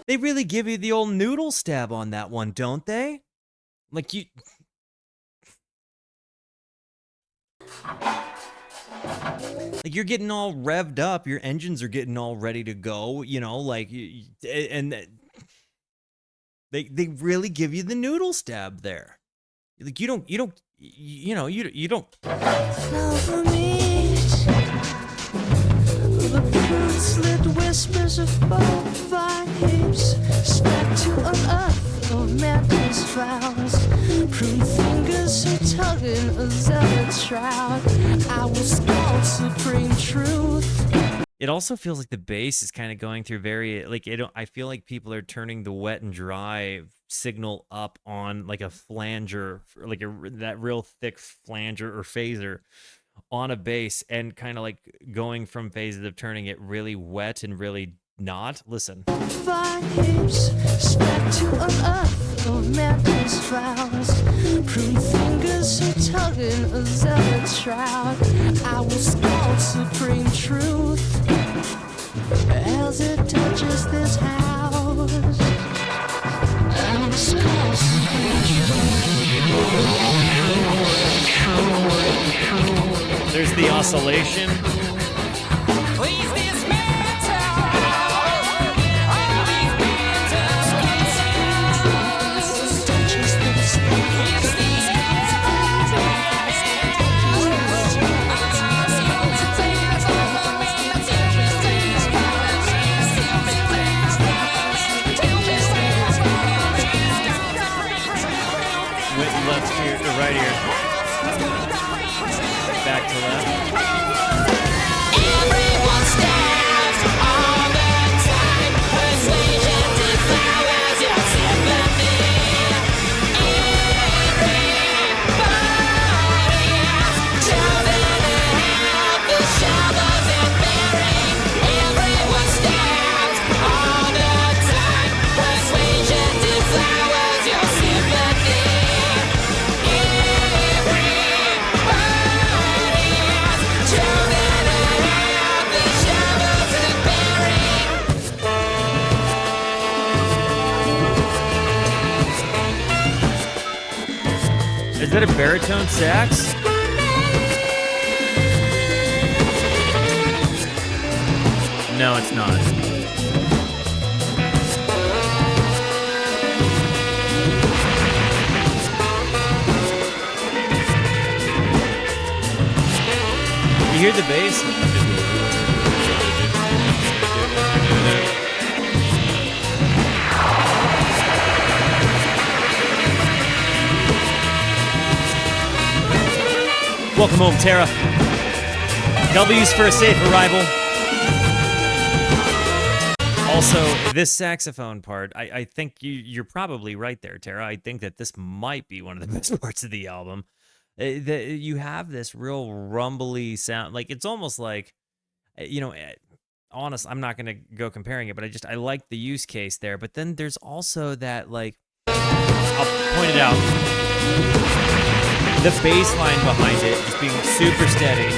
They really give you the old noodle stab on that one, don't they? Like you... Like you're getting all revved up, your engines are getting all ready to go, you know, like, and they really give you the noodle stab there. Like you don't, you don't. Now for me, the fruit-slit whispers of bovine heaps stuck to an earth of madness vows. Prune fingers are tugging a zealot shroud. I will scold supreme truth. It also feels like the bass is kind of going through very, like, I feel like people are turning the wet and dry signal up on like a flanger, like that real thick flanger or phaser on a bass, and kind of like going from phases of turning it really wet and really not. Listen. Fine hips stuck to an earth of madness vows. Prune fingers are tugging a zealot shroud. I will scold supreme truth as it touches this house. I will scold supreme truth. There's the oscillation. Please dismantle all these mental schemes. Touches this house. Left here to right here. Back to left. Everyone stands all the time. Persuasion deflowers your sympathy. Everybody's chosen to have the shovels and bury. Everyone stands all the time. Persuasion deflowers your sympathy. Everybody's chosen Is that a baritone sax? No, it's not. You hear the bass? Welcome home, Tara. W's for a safe arrival. Also, this saxophone part, I think you're probably right there, Tara. I think that this might be one of the best parts of the album. You have this real rumbly sound. Like, it's almost like, honest, I'm not going to go comparing it, but I like the use case there. But then there's also that, like, I'll point it out. The bass line behind it just being super steady.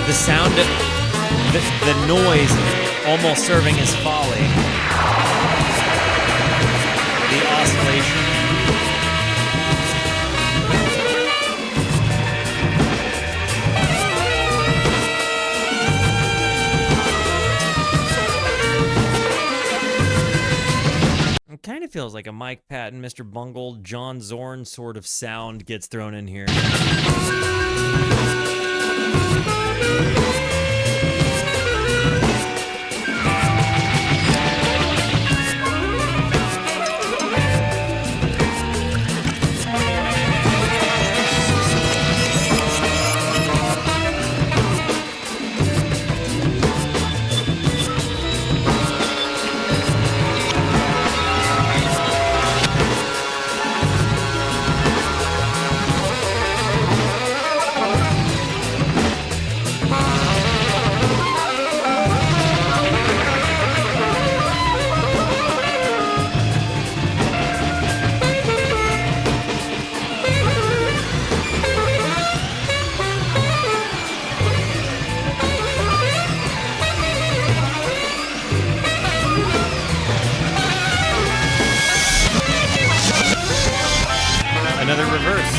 The sound, the noise almost serving as folly. The oscillation. It kind of feels like a Mike Patton, Mr. Bungle, John Zorn sort of sound gets thrown in here. Another reverse.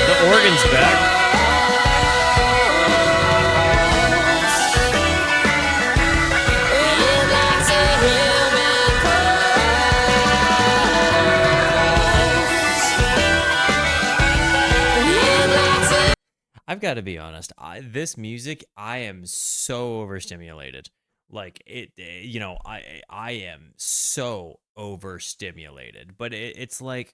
The organ's back. I've got to be honest. This music, I am so overstimulated. Like it, I am so overstimulated. But it's like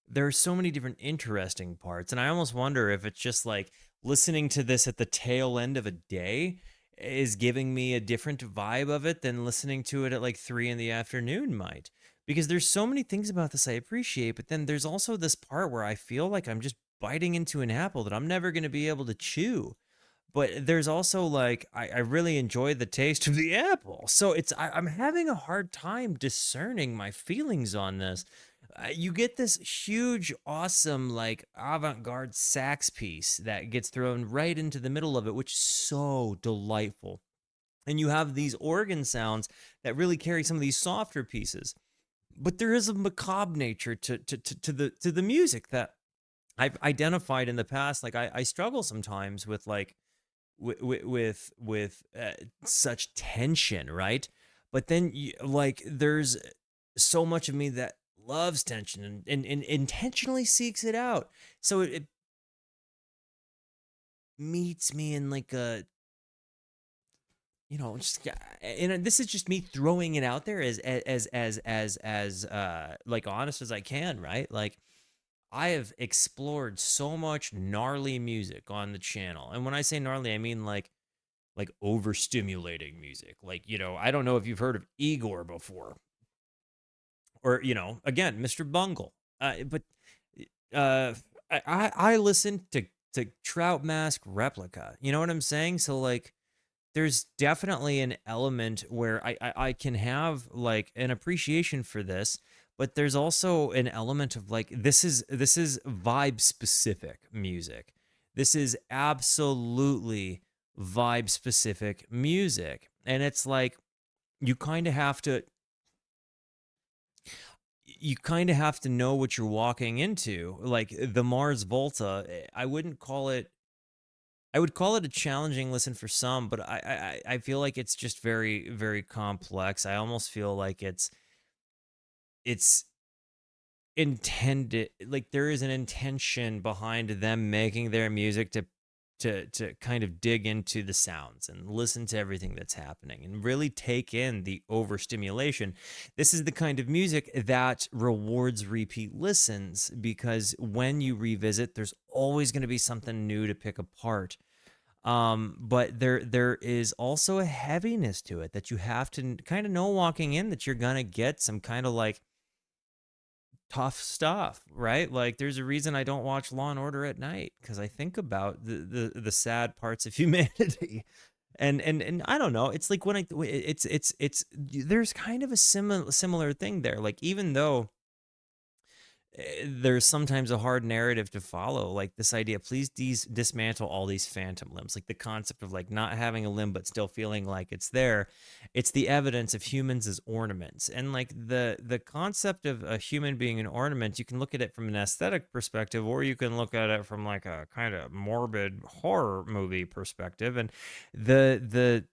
there are so many different interesting parts, and I almost wonder if it's just like listening to this at the tail end of a day is giving me a different vibe of it than listening to it at like 3 in the afternoon might. Because there's so many things about this I appreciate, but then there's also this part where I feel like I'm just biting into an apple that I'm never going to be able to chew. But there's also like, I really enjoy the taste of the apple. So I'm having a hard time discerning my feelings on this. You get this huge, awesome, like avant-garde sax piece that gets thrown right into the middle of it, which is so delightful. And you have these organ sounds that really carry some of these softer pieces. But there is a macabre nature to the music that I've identified in the past. Like I struggle sometimes with like with such tension, right? But then like there's so much of me that loves tension and intentionally seeks it out. So it meets me in like a, just, and this is just me throwing it out there as like honest as I can, right? Like I have explored so much gnarly music on the channel. And when I say gnarly, I mean like overstimulating music. Like, I don't know if you've heard of Igor before. Or, again, Mr. Bungle. But I listen to Trout Mask Replica. You know what I'm saying? So like there's definitely an element where I can have like an appreciation for this, but there's also an element of like this is vibe specific music. This is absolutely vibe specific music. And it's like you kind of have to know what you're walking into. Like the Mars Volta, I would call it a challenging listen for some, but I feel like it's just very, very complex. I almost feel like it's intended, like there is an intention behind them making their music to kind of dig into the sounds and listen to everything that's happening and really take in the overstimulation. This is the kind of music that rewards repeat listens, because when you revisit, there's always going to be something new to pick apart. But there is also a heaviness to it that you have to kind of know walking in, that you're gonna get some kind of like tough stuff, right? Like there's a reason I don't watch Law and Order at night, because I think about the sad parts of humanity. And I don't know. It's like when it's there's kind of a similar thing there. Like even though there's sometimes a hard narrative to follow, like this idea, please dismantle all these phantom limbs, like the concept of like not having a limb but still feeling like it's there. It's the evidence of humans as ornaments. And like the concept of a human being an ornament, you can look at it from an aesthetic perspective, or you can look at it from like a kind of morbid horror movie perspective. And the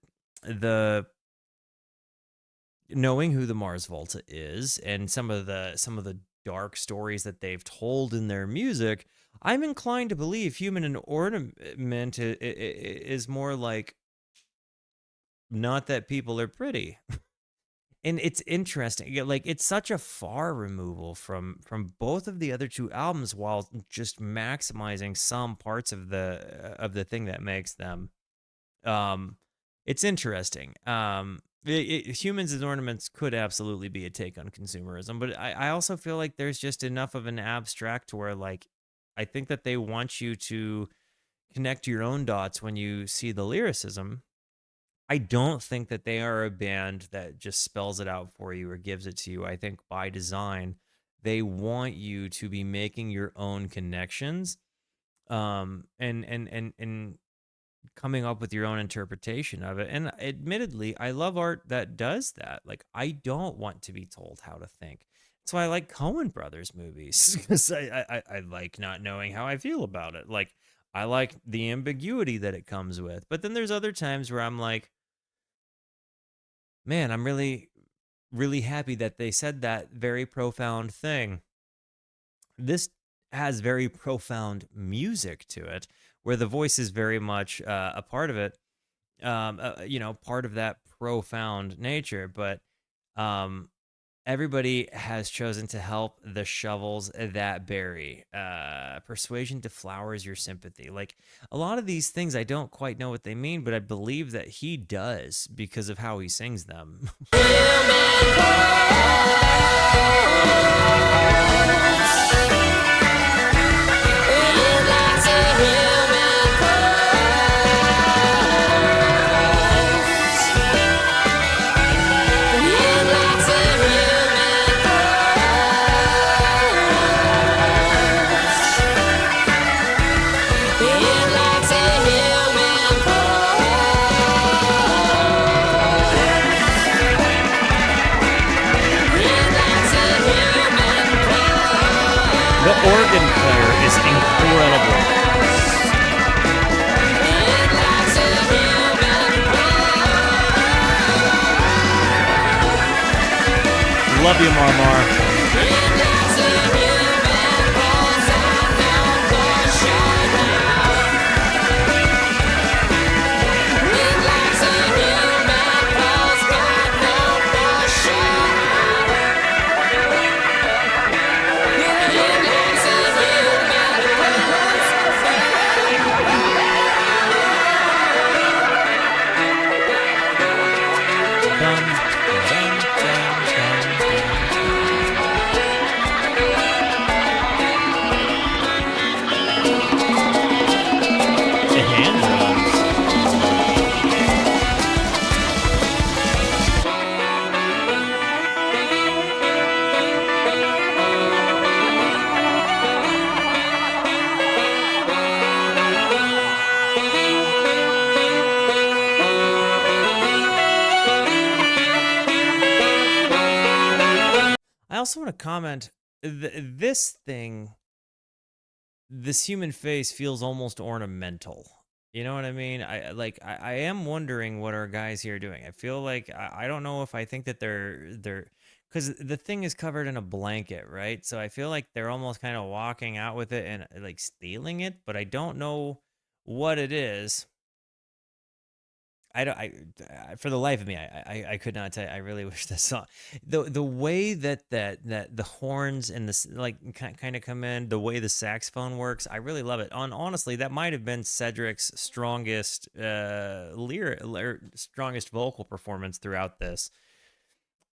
knowing who the Mars Volta is and some of the dark stories that they've told in their music, I'm inclined to believe human and ornament is more like not that people are pretty. And it's interesting. Like it's such a far removal from both of the other two albums, while just maximizing some parts of the thing that makes them. It's interesting. Humans as ornaments could absolutely be a take on consumerism, but I also feel like there's just enough of an abstract to where, like, I think that they want you to connect your own dots when you see the lyricism. I don't think that they are a band that just spells it out for you or gives it to you. I think by design, they want you to be making your own connections, and coming up with your own interpretation of it. And admittedly, I love art that does that. Like, I don't want to be told how to think. That's why I like Coen Brothers movies, because I like not knowing how I feel about it. Like, I like the ambiguity that it comes with. But then there's other times where I'm like, man, I'm really, really happy that they said that very profound thing. This has very profound music to it, where the voice is very much a part of it, part of that profound nature. But everybody has chosen to help the shovels that bury. Persuasion deflowers your sympathy. Like a lot of these things, I don't quite know what they mean, but I believe that he does because of how he sings them. The organ player is incredible. Love you, Marmar. also want to comment, this thing, this human face feels almost ornamental. You know what I mean? I am wondering what our guys here are doing. I feel like I don't know if I think that they're because the thing is covered in a blanket, right? So I feel like they're almost kind of walking out with it and like stealing it, but I don't know what it is. I don't. For the life of me, I could not tell you. I really wish this song. The way that the horns and this like kind of come in, the way the saxophone works, I really love it. Honestly, that might have been Cedric's strongest strongest vocal performance throughout this.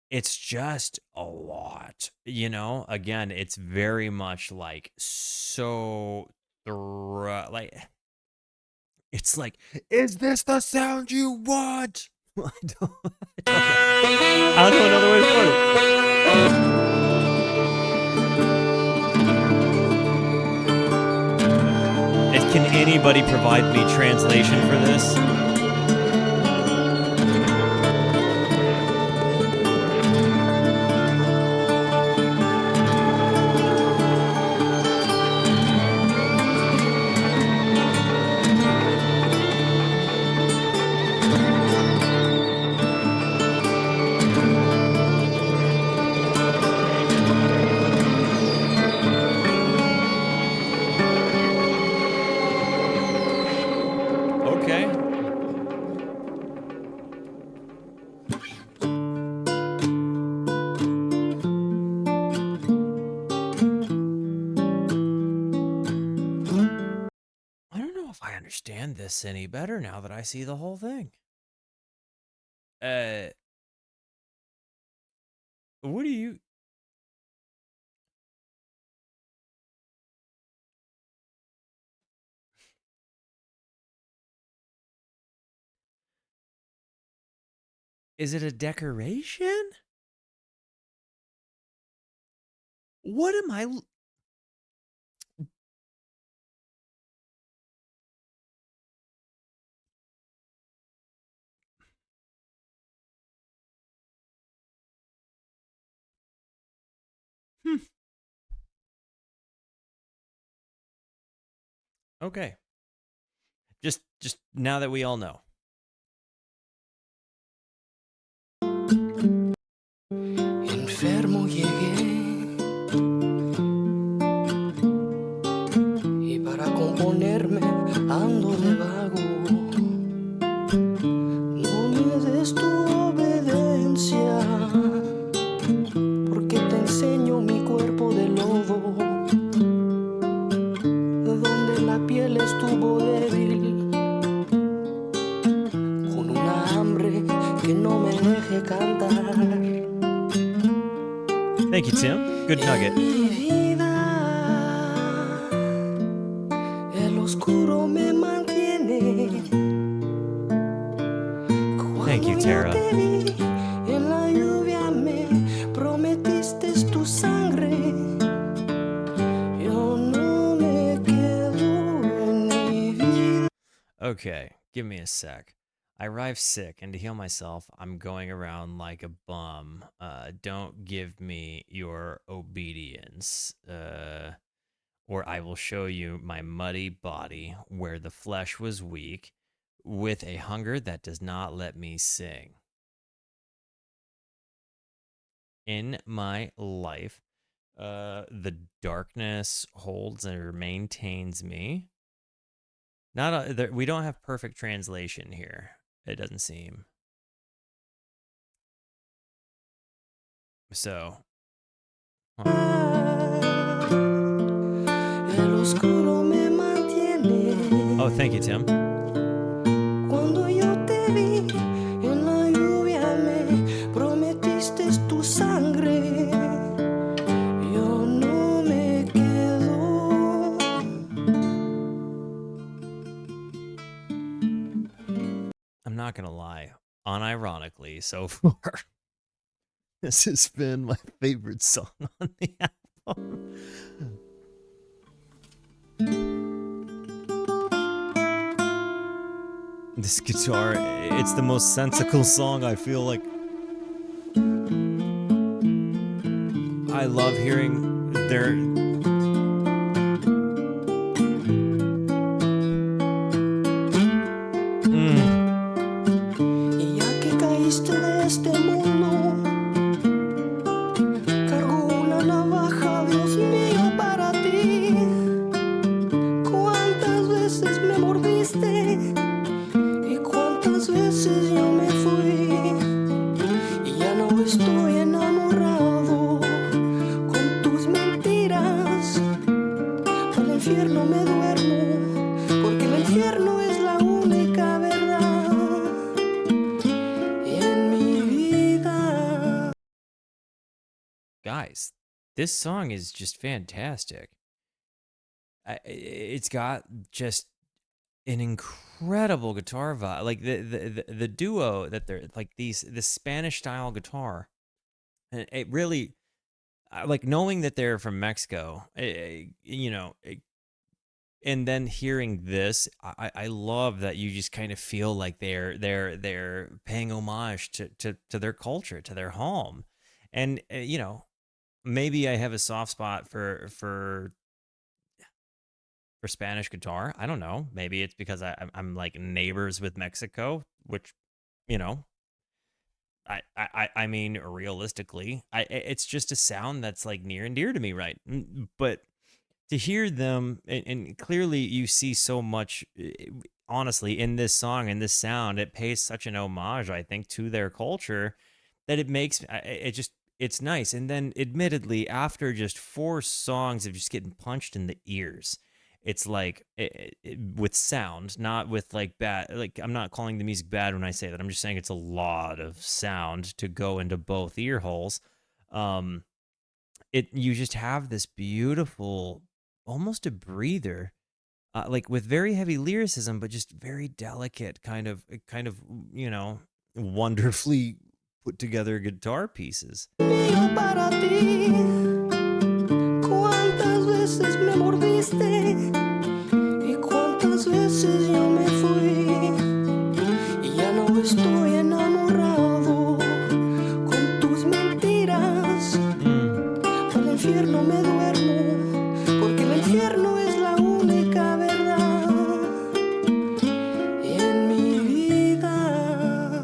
It's just a lot, you know. Again, it's very much like so like. It's like, is this the sound you want? I don't know another way to put it. Can anybody provide me translation for this? Understand this any better now that I see the whole thing. What do you... Is it a decoration? What am I... Okay. Just now that we all know. Enfermo llegué y para componerme ando de vago. No me des tu obediencia, porque te enseño mi cuerpo de lodo, donde la piel estuvo débil, con una hambre que no me deje cantar. Thank you, Tim. Good nugget. Thank you, Tara. Okay, give me a sec. I arrived sick, and to heal myself, I'm going around like a bum. Don't give me your obedience, or I will show you my muddy body where the flesh was weak, with a hunger that does not let me sing. In my life, the darkness holds or maintains me. We don't have perfect translation here. It doesn't seem. So. Huh. Oh, thank you, Tim. I'm not gonna lie, unironically, so far, this has been my favorite song on the album. This guitar, it's the most sensical song, I feel like. I love hearing their. Y ya que caíste de este mundo, cargo una navaja, Dios mío, para ti. ¿Cuántas veces me mordiste? ¿Y cuántas veces yo me fui? Y ya no estoy enamorado con tus mentiras. Al infierno me duermo, porque el infierno es la única verdad en mi vida. Guys, this song is just fantastic. It's got just an incredible guitar vibe, like the duo that they're like this Spanish style guitar, and it really like knowing that they're from Mexico, you know, and then hearing this, I love that you just kind of feel like they're paying homage to their culture, to their home, and you know, maybe I have a soft spot for Spanish guitar. I don't know. Maybe it's because I'm like neighbors with Mexico, which, you know, I mean, realistically, it's just a sound that's like near and dear to me, right? But to hear them, and clearly you see so much, honestly, in this song and this sound, it pays such an homage, I think, to their culture that it makes it just. It's nice. And then, admittedly, after just 4 songs of just getting punched in the ears, it's like with sound, not with like bad. Like, I'm not calling the music bad when I say that. I'm just saying it's a lot of sound to go into both ear holes. You just have this beautiful, almost a breather, like with very heavy lyricism, but just very delicate, kind of, you know, wonderfully put together guitar pieces. Mío para ti. ¿Cuántas veces me mordiste? ¿Y cuántas veces yo me fui? Y ya no estoy enamorado con tus mentiras. Al infierno me duermo, porque el infierno es la única verdad en mi vida.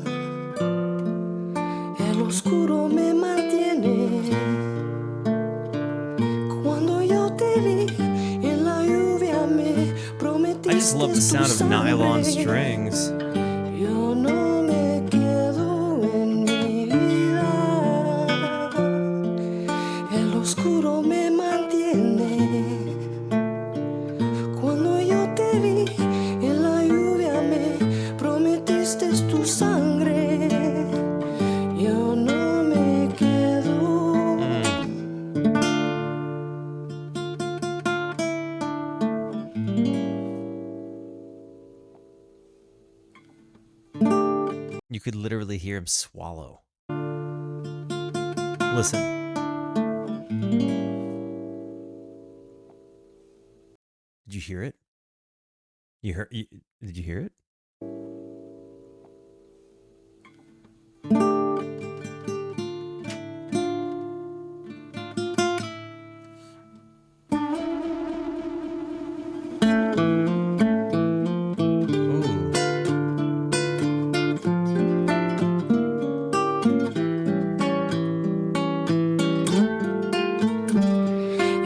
El oscuro me mantiene. Cuando yo te vi en la lluvia me prometiste. I just love the sound of nylon strings. Yo no me quedo en mi vida. El oscuro me mantiene. Cuando yo te vi en la lluvia me prometiste tu sangre. Yo no me quedo. You could literally hear him swallow. Listen. Did you hear it? Did you hear it?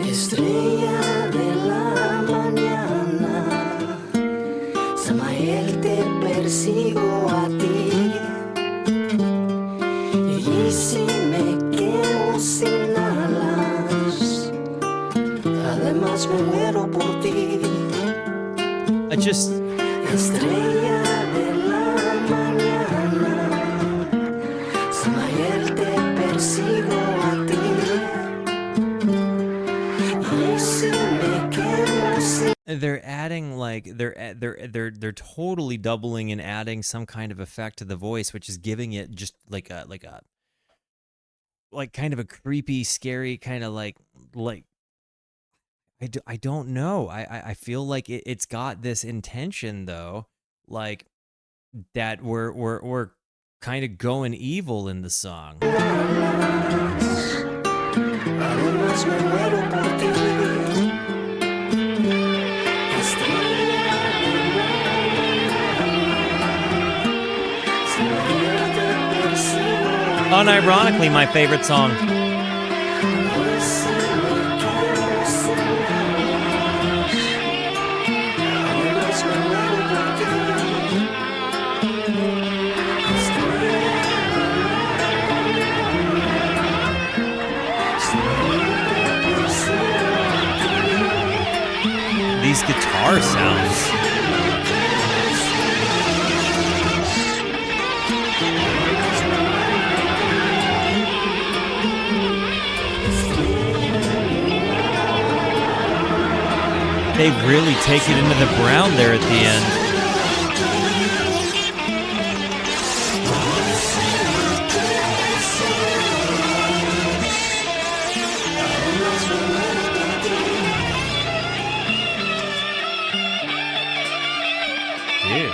Estrella de la mañana, Samael, te persigo a ti. Y si me quedo sin alas, además me muero por ti. Estrella de la mañana, Samael, te persigo a ti. Y si me quedo sin They're adding like they're totally doubling and adding some kind of effect to the voice, which is giving it just like kind of a creepy, scary kind of like I don't know. I feel like it's got this intention though, like that we're kind of going evil in the song. alas, Unironically, my favorite song. These guitar sounds. They really take it into the brown there at the end. Dude.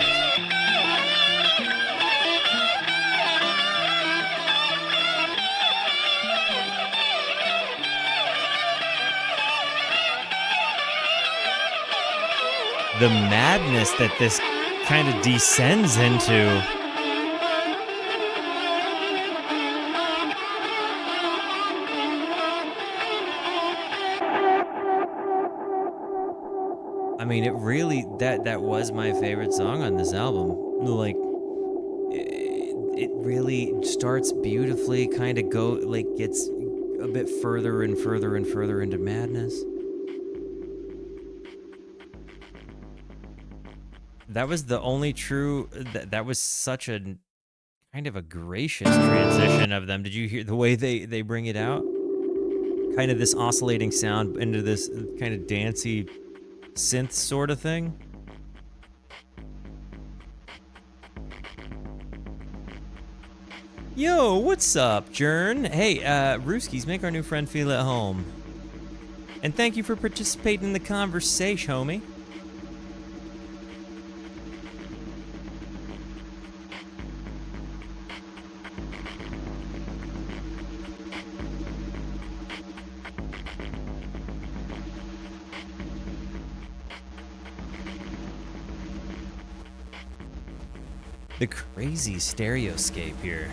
The madness that this kind of descends into. I mean, it really, that was my favorite song on this album. Like, it really starts beautifully, kind of gets a bit further and further and further into madness. That was the only true, that was such a kind of a gracious transition of them. Did you hear the way they bring it out? Kind of this oscillating sound into this kind of dancey synth sort of thing. Yo, what's up, Jern? Hey, Rooskies, make our new friend feel at home. And thank you for participating in the conversation, homie. The crazy stereoscape here.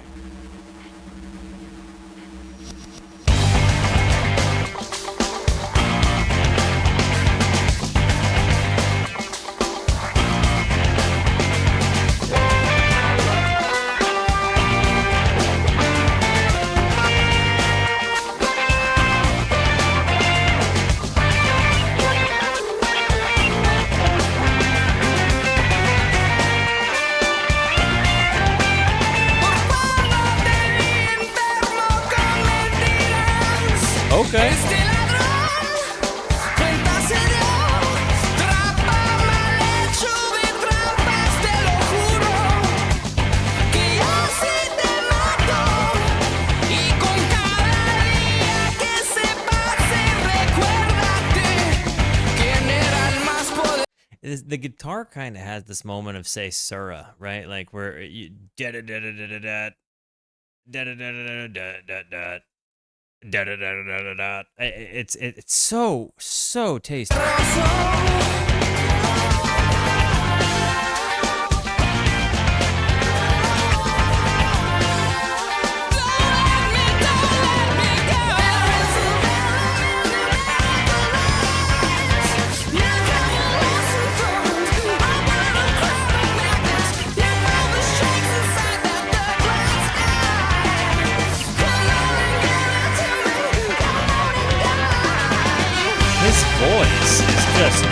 Okay. The guitar kind of has this moment of, say, Sura, right? Like where you da da da da da da da da da da da da da. Da, da, da, da, da, da. It's so tasty. His voice is just...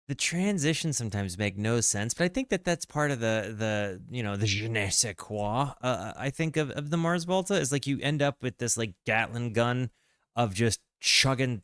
The transitions sometimes make no sense, but I think that's part of the je ne sais quoi. I think of the Mars Volta is like you end up with this like Gatling gun of just chugging.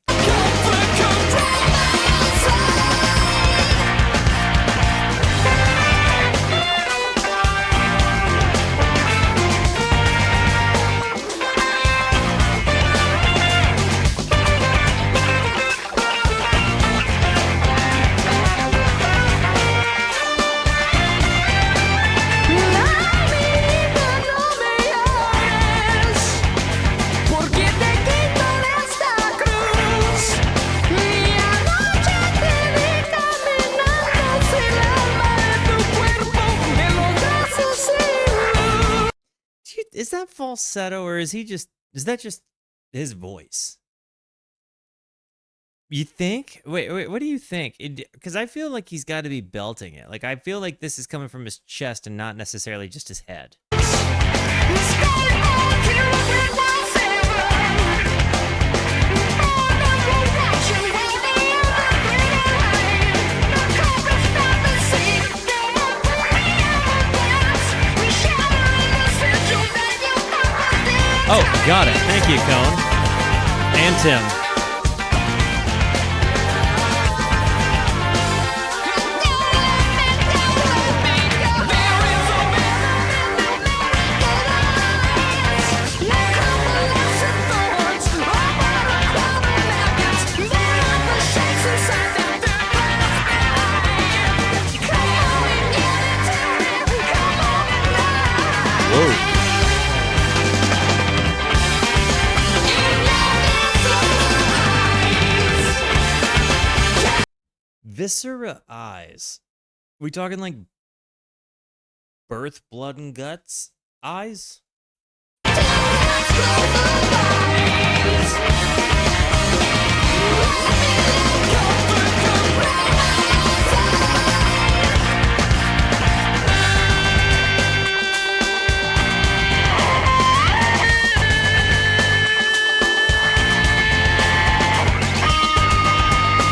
is that falsetto, or is that just his voice? You think? Wait, what do you think? Because I feel like he's got to be belting it. Like, I feel like this is coming from his chest and not necessarily just his head. Oh, got it. Thank you, Cone. And Tim. Whoa. Viscera Eyes. We talking like birth, blood, and guts eyes?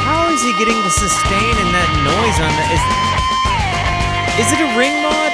How is he getting the sustain and that noise on that? Is it a ring mod?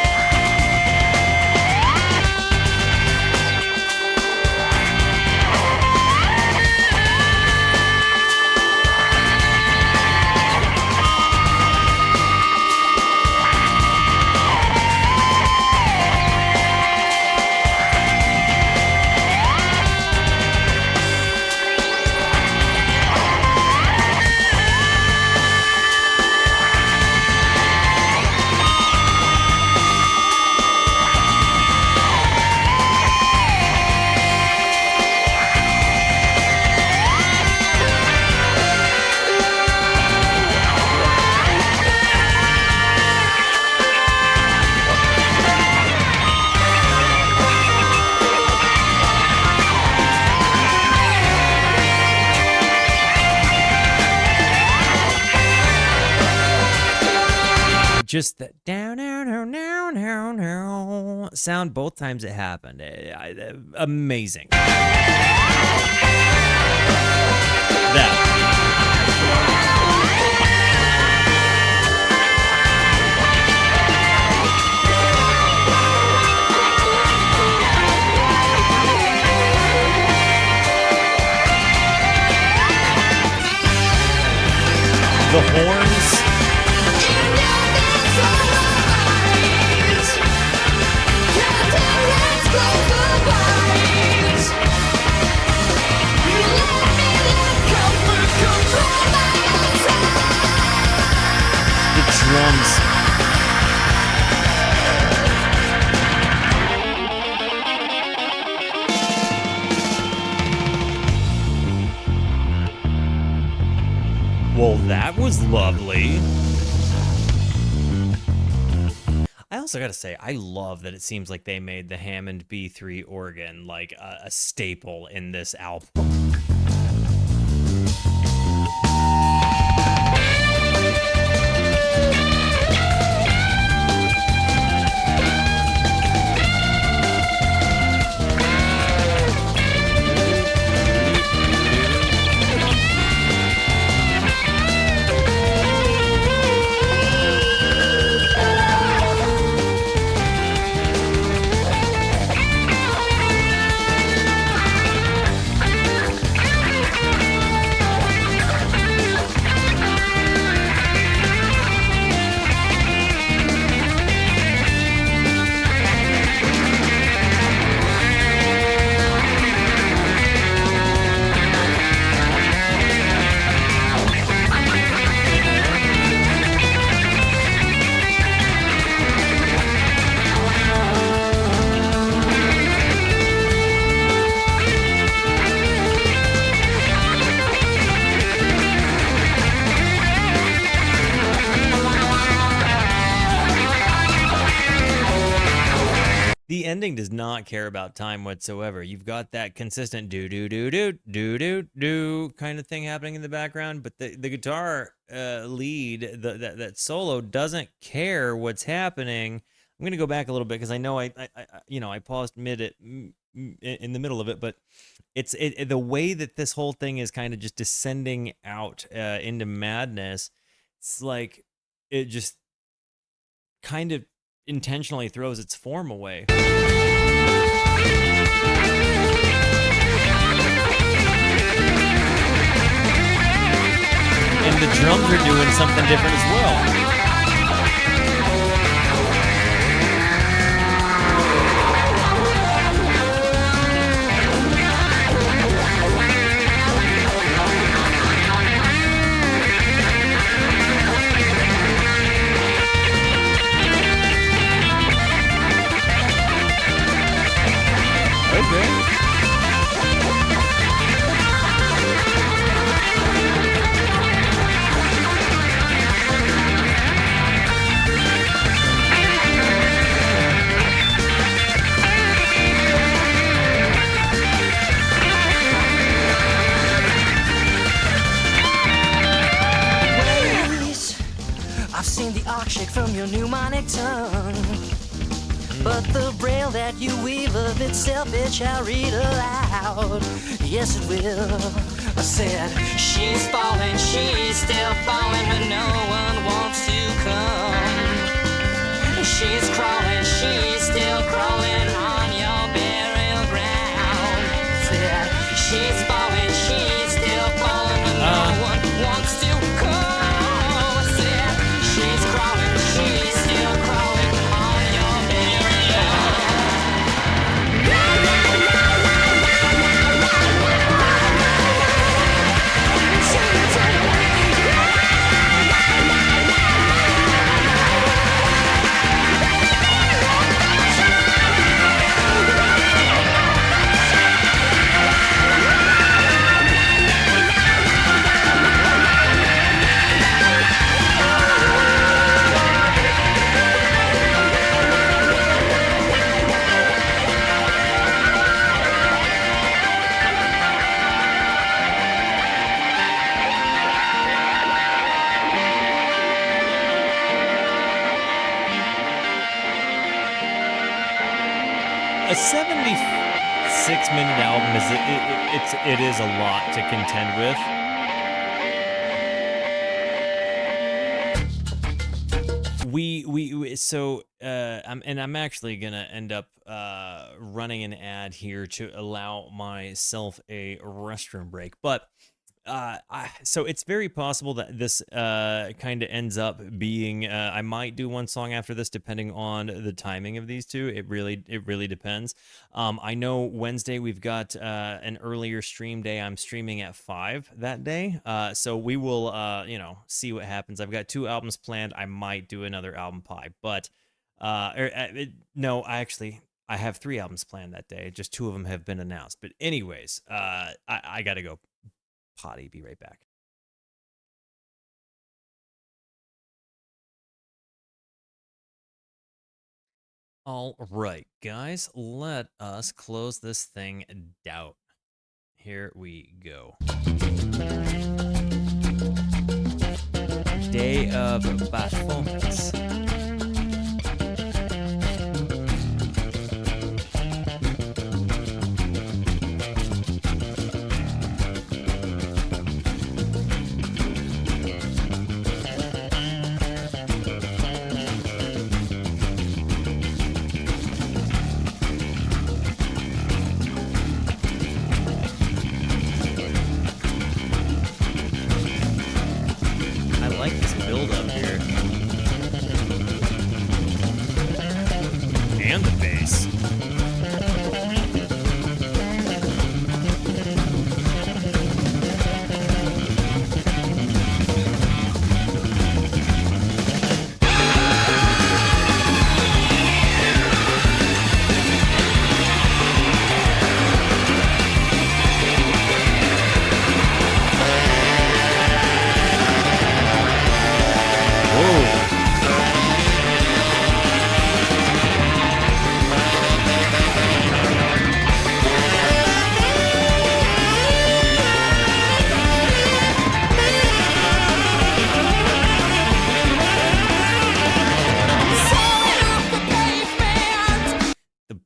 Just that down sound both times it happened. Amazing. That. The horns. Drums. Well, that was lovely. I also gotta say, I love that it seems like they made the Hammond B3 organ like a staple in this album. The ending does not care about time whatsoever. You've got that consistent do do do do do do do kind of thing happening in the background, but the guitar lead, that solo doesn't care what's happening. I'm gonna go back a little bit because I know I paused in the middle of it, but it's the way that this whole thing is kind of just descending out into madness. It's like it just kind of intentionally throws its form away. And the drums are doing something different as well. I've seen the arc shake from your pneumonic tongue, but the braille that you weave of itself, it shall read aloud. Yes, it will. I said, she's falling, she's still falling, but no one wants to come. She's crawling, she's still crawling on your burial ground. I said, she's falling, she's still falling, but no one wants to come. I said, she's crawling, she's still crawling on your burial A 76-minute album it is a lot to contend with. I'm actually gonna end up running an ad here to allow myself a restroom break, but so it's very possible that this kind of ends up being I might do one song after this depending on the timing of these two. It really depends. I know Wednesday we've got an earlier stream day. I'm streaming at 5 that day, so we will see what happens. I've got 2 albums planned. I might do another album pie, but no, I have 3 albums planned that day. Just 2 of them have been announced. But anyways, I gotta go potty. Be right back. All right, guys, let us close this thing down. Here we go. Day of Baphomets. And the bass. Whoa.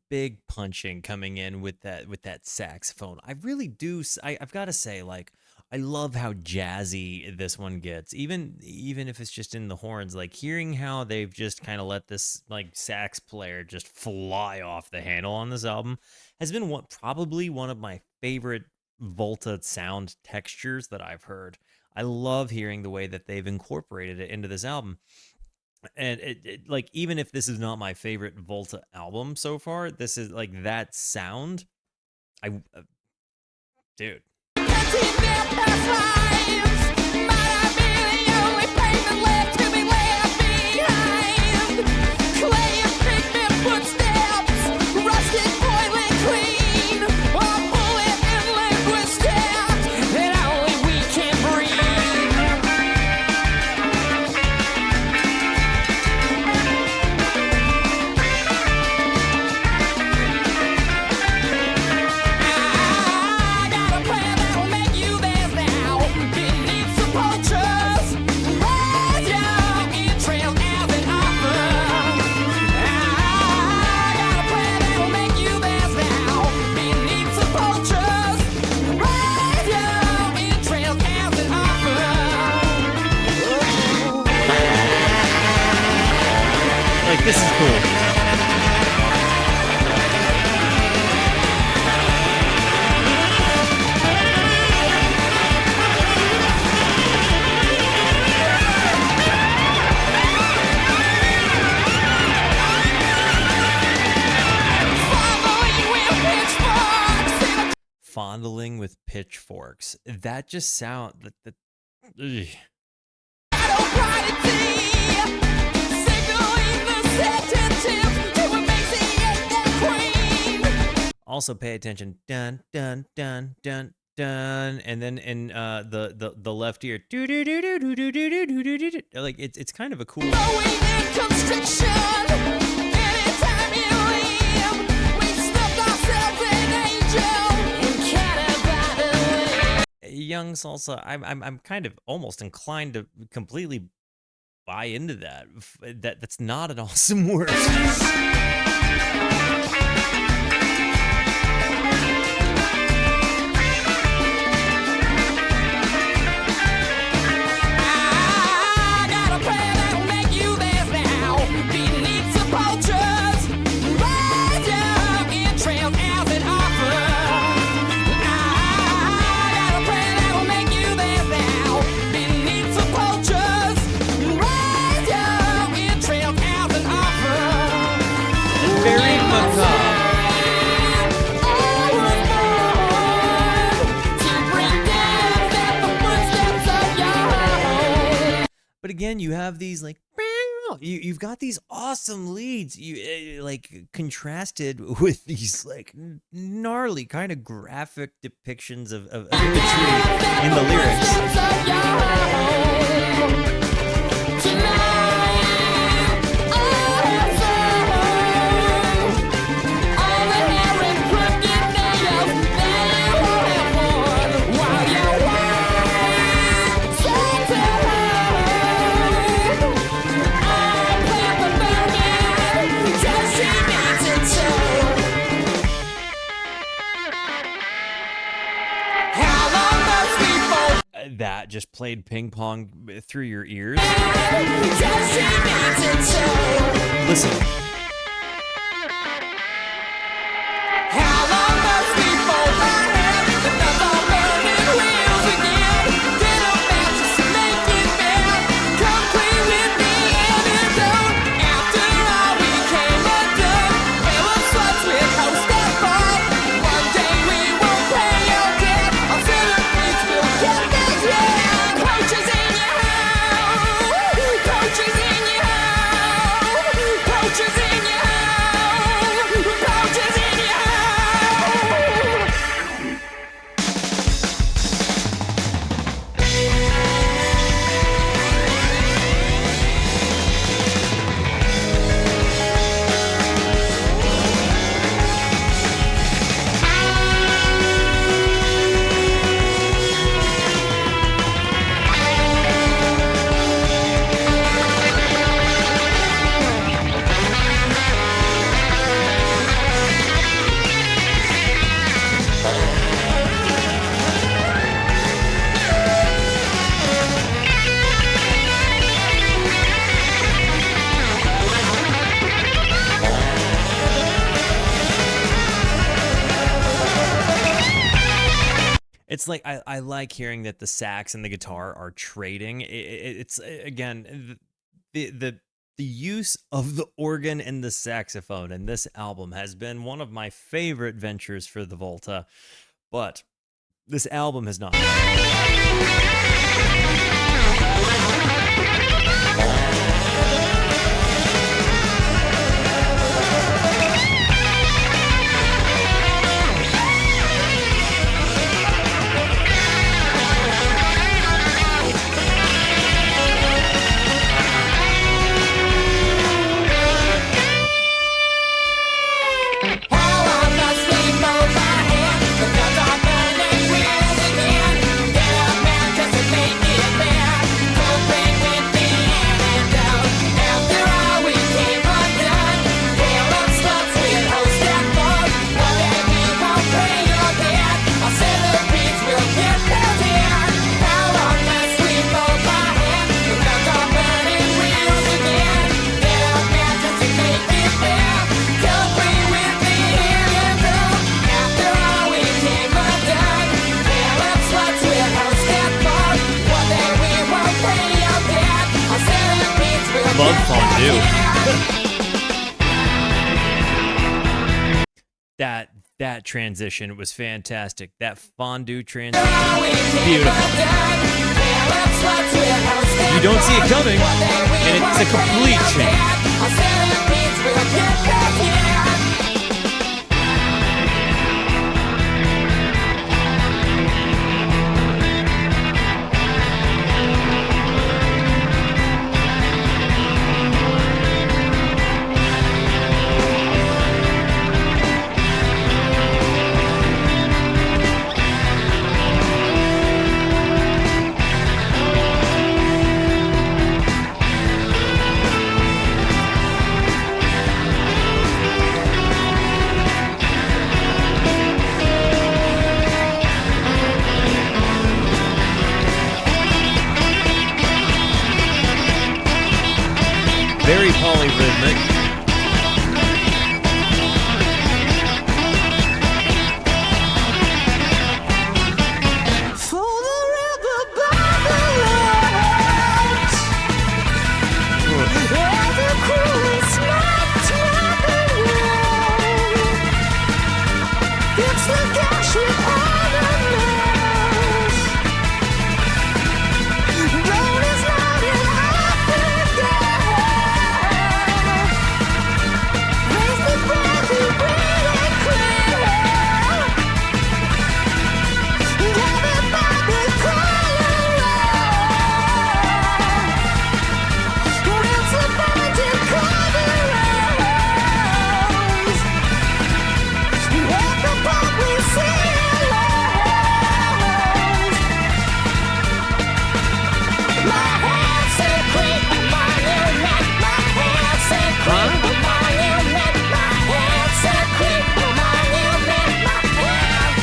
big punching coming in with that saxophone. I really do. I've got to say, like, I love how jazzy this one gets, even if it's just in the horns. Like, hearing how they've just kind of let this like sax player just fly off the handle on this album has been probably one of my favorite Volta sound textures that I've heard. I love hearing the way that they've incorporated it into this album. And it like, even if this is not my favorite Volta album so far, this is like that sound. Dude. This is cool. Fondling with pitchforks. That just sound ugh. Also pay attention. Dun dun dun dun dun, and then in the left ear, like it's kind of a cool. Young salsa. I'm kind of almost inclined to completely buy into that. That's not an awesome word. But again, you have these like you've got these awesome leads, you like contrasted with these like gnarly kind of graphic depictions of imagery in the lyrics. That just played ping pong through your ears. Listen. Just it's like I like hearing that the sax and the guitar are trading. It's again the use of the organ and the saxophone in this album has been one of my favorite ventures for the Volta, but this album has not. Love fondue. That transition was fantastic. That fondue transition, beautiful. You don't see it coming, and it's a complete change. Very polyrhythmic. For the river by the road, where the cruelest night world, it's the gash with all the nose. Road is not in Africa. Raise the breath you breathe and clear. Gathered by the cholera, rinse the bonded coverings. Walk the park with sailors. My hands say creep, my monument. My hands say creep, my monument. My hands say creep, my monument. My hands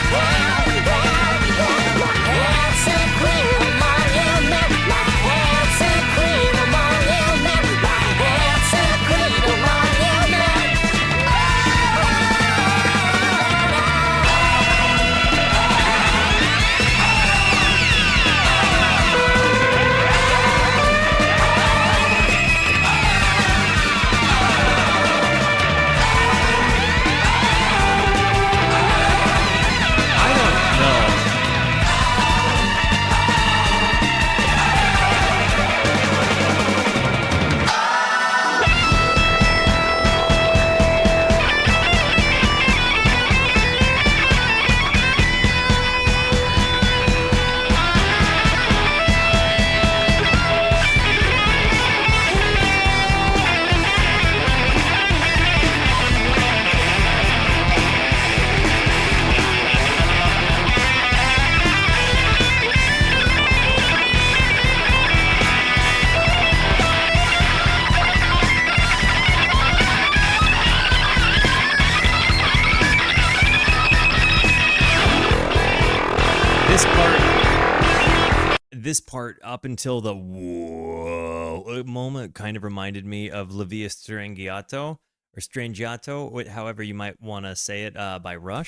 say creep, my monument. My hands say creep, my monument. My hands say creep, my monument. I don't know. This part up until the whoa moment kind of reminded me of La Via Strangiato or Strangiato, however you might want to say it, by Rush.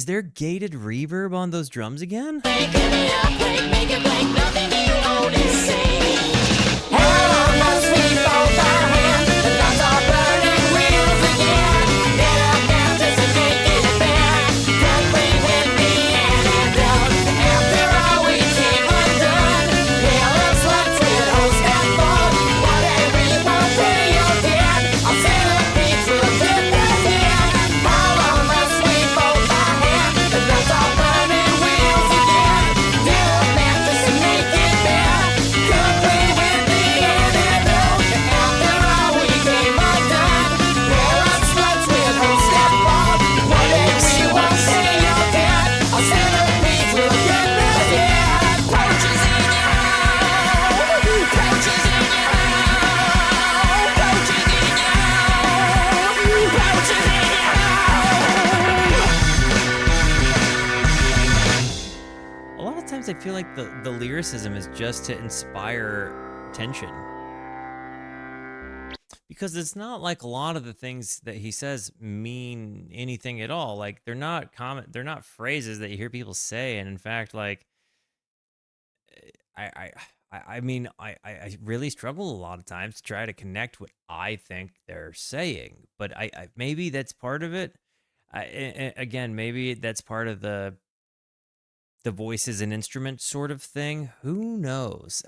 there gated reverb on those drums again? Make it blank, nothing you own is safe. Hell must we both our hands, and that's our burning wheels again. Yeah, after to make it fair, complete with the antidote. After all we came undone, hail us sluts with host and fault. Whatever you want, pay your debt. I'll say the beats will get the hand. How long must we both our hands, and that's our burning wheels again. Do a math just to make it fair, complete with the antidote. After all we came undone, hail us sluts with host and fault. Whatever you want, pay your debt. I'll say the beats will get the hand. Coaches in your home, coaches in your home, coaches in your home, coaches in your home. A lot of times I feel like the lyricism is just to inspire tension. Because it's not like a lot of the things that he says mean anything at all. Like they're not phrases that you hear people say. And in fact, like I mean, I really struggle a lot of times to try to connect what I think they're saying. But I maybe that's part of it. Again, maybe that's part of the voice is an instrument sort of thing. Who knows?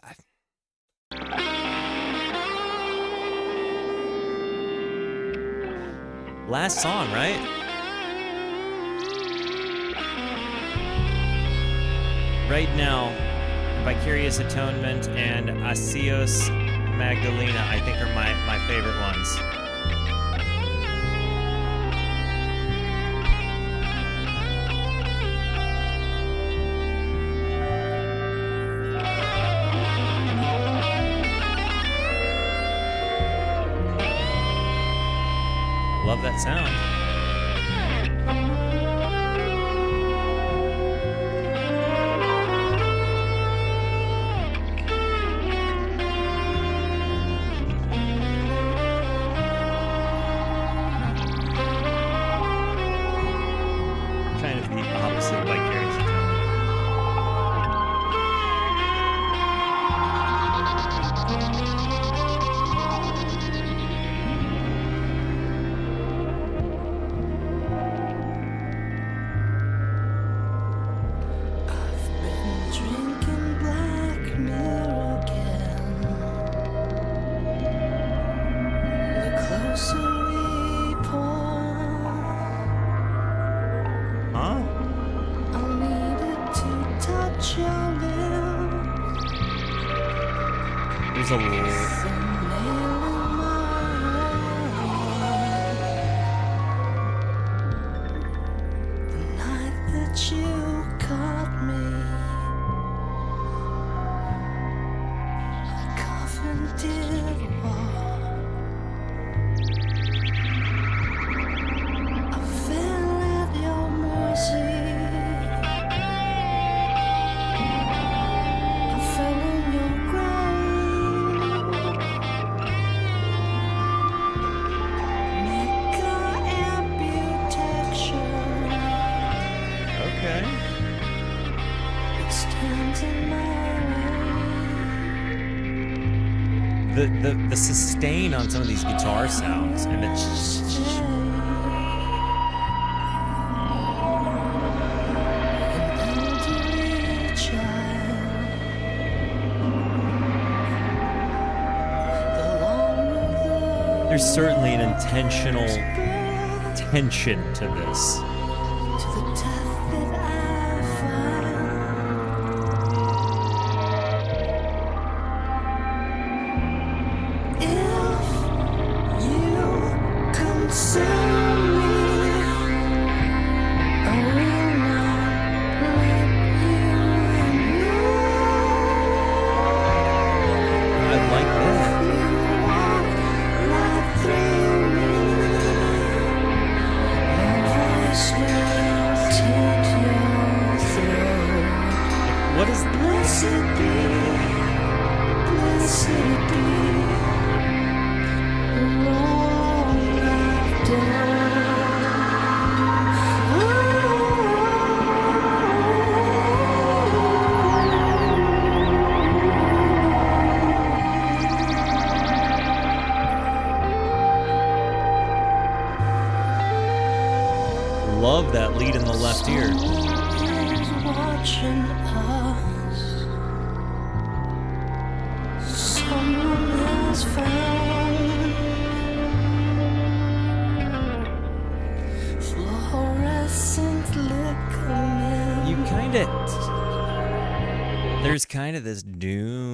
Last song, right? Right now, Vicarious Atonement and Asilos Magdalena, I think, are my favorite ones. Love that sound. Kind of the opposite of Vicarious Atonement. Drinking Black Mirror again. The closer we pour, Huh? I needed to touch your lips. There's a little... The nail in my heart. The night that you caught me, a coffin did walk. I fell at your mercy. I fell in your grave. Meccamputechture Okay. extends in my The sustain on some of these guitar sounds and the there's certainly an intentional tension to this. To the death that I find. If you consume me, I will not let you I like that. you walk right through me. My voice will taint your throat. What is Blessed be the wrong I've done. love that lead in the left ear. Is watching us. Someone has found fluorescent liquor. You kind of... There's kind of this doon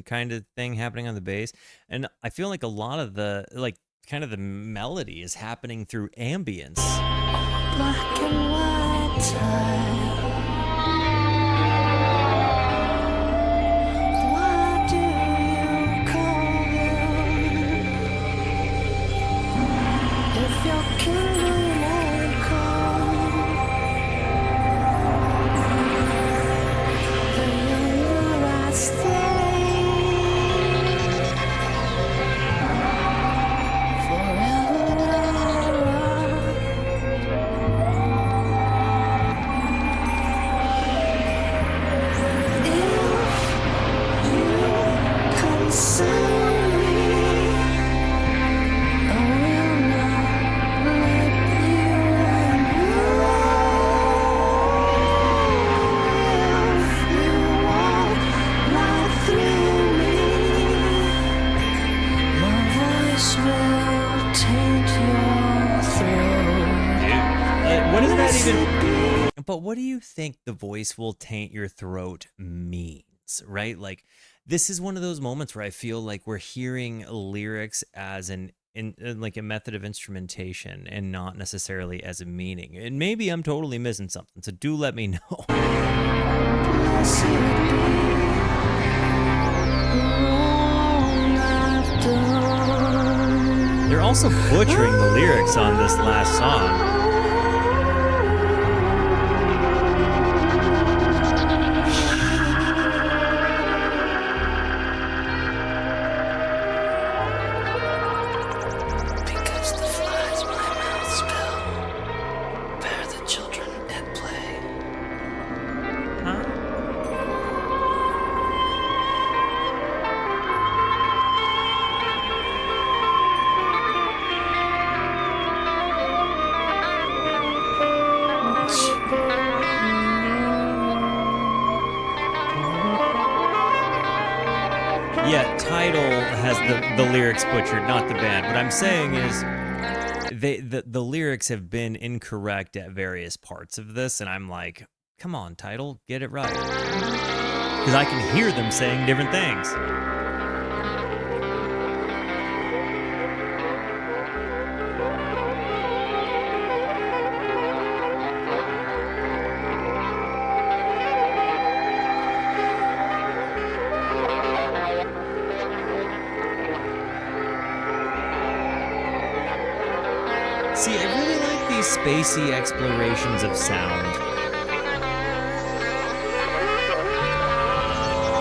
kind of thing happening on the bass. And I feel like a lot of the, like, kind of the melody is happening through ambience. Black and white tile. Why do you call them? If your kingdom won't come, the younger I stay. Forever I run. What does that even... But what do you think the voice will taint your throat means, right? Like, this is one of those moments where I feel like we're hearing lyrics as like a method of instrumentation and not necessarily as a meaning. And maybe I'm totally missing something, so do let me know. They're also butchering the lyrics on this last song. Yeah, Tidal has the lyrics butchered, not the band. What I'm saying is the lyrics have been incorrect at various parts of this, and I'm like, come on, Tidal, get it right. Because I can hear them saying different things. See, I really like these spacey explorations of sound.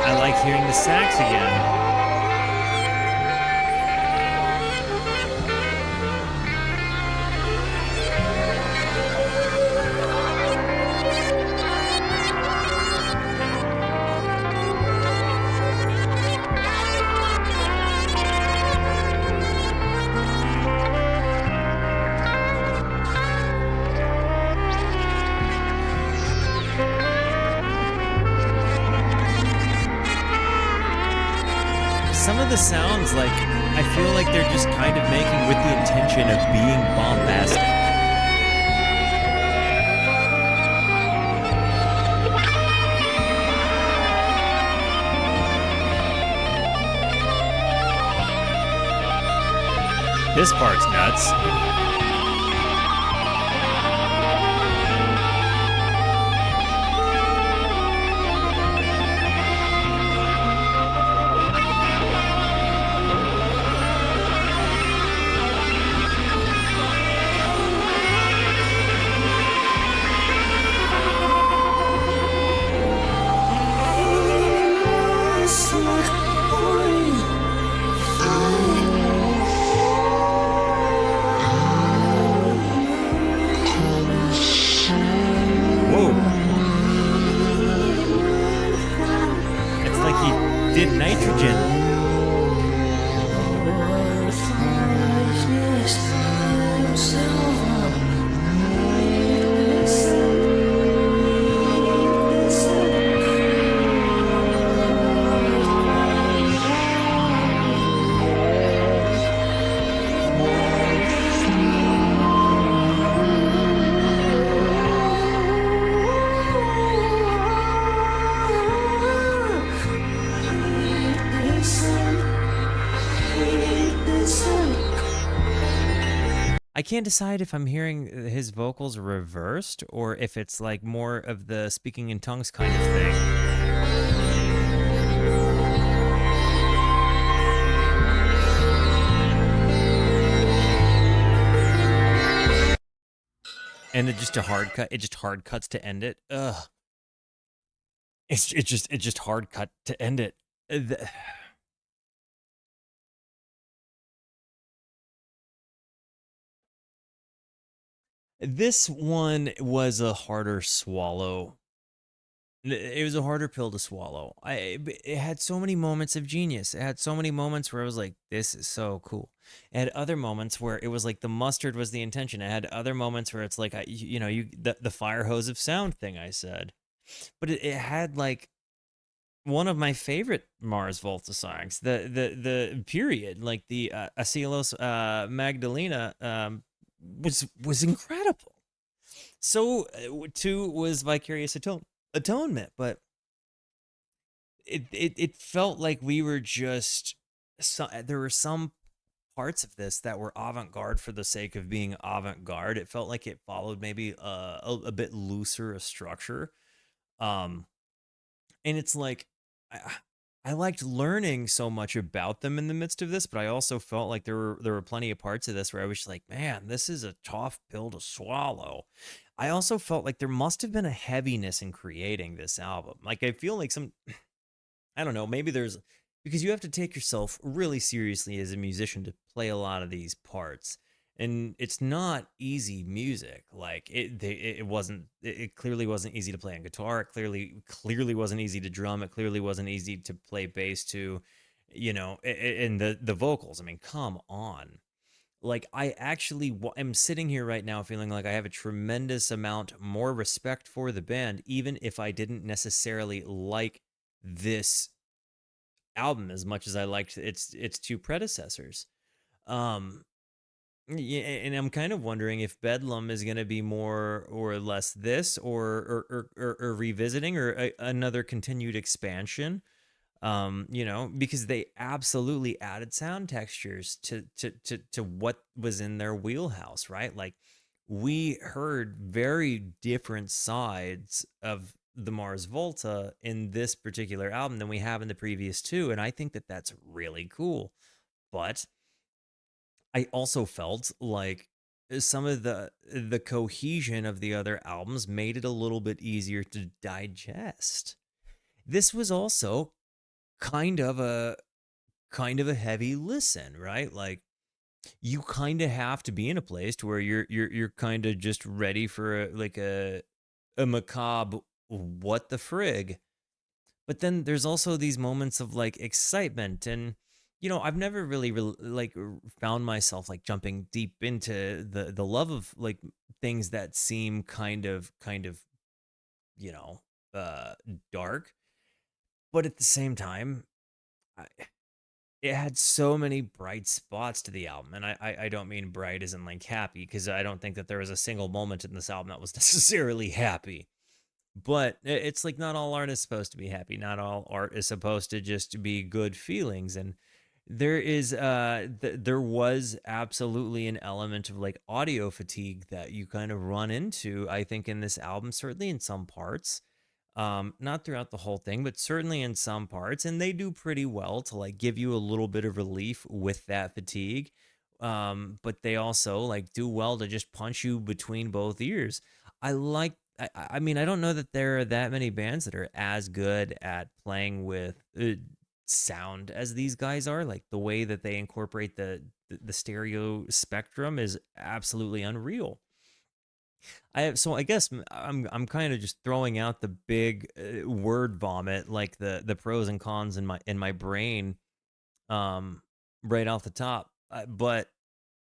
I like hearing the sax again. Some of the sounds, like, I feel like they're just kind of making with the intention of being bombastic. This part's nuts. Did nitrogen. I can't decide if I'm hearing his vocals reversed or if it's like more of the speaking in tongues kind of thing. And it just hard cuts to end it. Ugh. It just hard cut to end it. This one was a harder swallow. It was a harder pill to swallow. It had so many moments of genius. It had so many moments where I was like, "This is so cool." It had other moments where it was like the mustard was the intention. It had other moments where it's like, the fire hose of sound thing I said, but it had like one of my favorite Mars Volta songs, the period, like the Asilos Magdalena, was incredible. So too was Vicarious Atonement, but it felt like we were just there were some parts of this that were avant-garde for the sake of being avant-garde. It felt like it followed maybe a bit looser a structure. Um, and it's like I, I liked learning so much about them in the midst of this, but I also felt like there were plenty of parts of this where I was just like, man, this is a tough pill to swallow. I also felt like there must have been a heaviness in creating this album. Like I feel like I don't know, maybe there's because you have to take yourself really seriously as a musician to play a lot of these parts. And it's not easy music. Like it clearly wasn't easy to play on guitar. It clearly wasn't easy to drum. It clearly wasn't easy to play bass to, and the vocals. I mean, come on. Like I actually am sitting here right now feeling like I have a tremendous amount more respect for the band, even if I didn't necessarily like this album as much as I liked its two predecessors. Um, yeah, and I'm kind of wondering if Bedlam is going to be more or less this, or revisiting, or another continued expansion. Because they absolutely added sound textures to what was in their wheelhouse, right? Like we heard very different sides of the Mars Volta in this particular album than we have in the previous two, and I think that that's really cool. But I also felt like some of the cohesion of the other albums made it a little bit easier to digest. This was also kind of a heavy listen, right? Like you kind of have to be in a place to where you're kind of just ready for a macabre what the frig. But then there's also these moments of like excitement, and I've never really found myself like jumping deep into the love of like things that seem kind of you know uh dark, but at the same time I, it had so many bright spots to the album, and I don't mean bright as in like happy, because I don't think that there was a single moment in this album that was necessarily happy. But it's like not all art is supposed to be happy. Not all art is supposed to just be good feelings. And there was absolutely an element of like audio fatigue that you kind of run into, I think, in this album, certainly in some parts. Not throughout the whole thing, but certainly in some parts, and they do pretty well to like give you a little bit of relief with that fatigue. But they also like do well to just punch you between both ears. I mean, I don't know that there are that many bands that are as good at playing with sound as these guys are. Like the way that they incorporate the stereo spectrum is absolutely unreal. I guess I'm kind of just throwing out the big word vomit, like the pros and cons in my brain, um, right off the top. But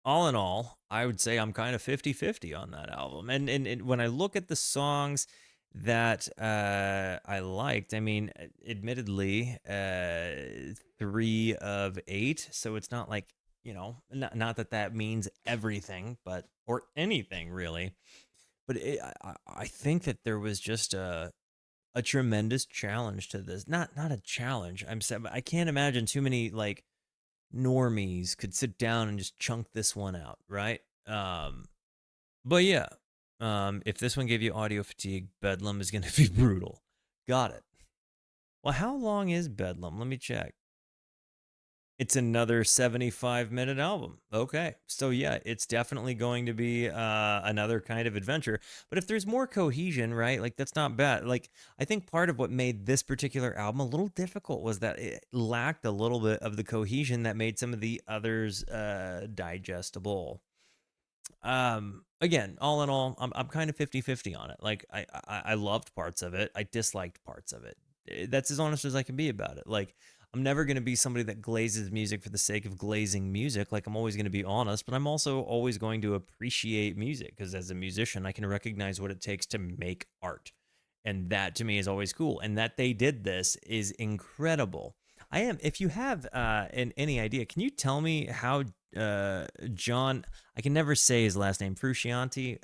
all in all, I would say I'm kind of 50-50 on that album. And when I look at the songs that I liked, I mean, admittedly, 3 of 8, so it's not like, not that means everything, but or anything really. But I think that there was just a tremendous challenge to this. Not a challenge. I can't imagine too many like normies could sit down and just chunk this one out, right? But yeah, if this one gave you audio fatigue, Bedlam is going to be brutal. Got it. Well, how long is Bedlam? Let me check. It's another 75-minute album. Okay. So yeah, it's definitely going to be another kind of adventure. But if there's more cohesion, right? Like that's not bad. Like I think part of what made this particular album a little difficult was that it lacked a little bit of the cohesion that made some of the others digestible. Again, all in all, I'm kind of 50-50 on it. Like I loved parts of it. I disliked parts of it. That's as honest as I can be about it. Like I'm never going to be somebody that glazes music for the sake of glazing music. Like I'm always going to be honest, but I'm also always going to appreciate music because as a musician, I can recognize what it takes to make art. And that to me is always cool. And that they did this is incredible. I am. If you have any idea, can you tell me how John? I can never say his last name. Frusciante.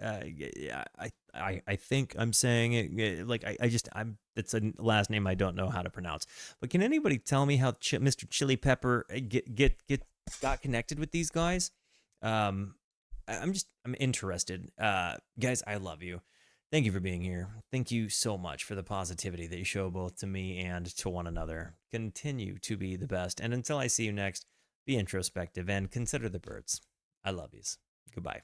I think I'm saying it like I just I'm. It's a last name I don't know how to pronounce. But can anybody tell me how Mr. Chili Pepper got connected with these guys? I'm interested. Guys, I love you. Thank you for being here. Thank you so much for the positivity that you show both to me and to one another. Continue to be the best. And until I see you next, be introspective and consider the birds. I love yous. Goodbye.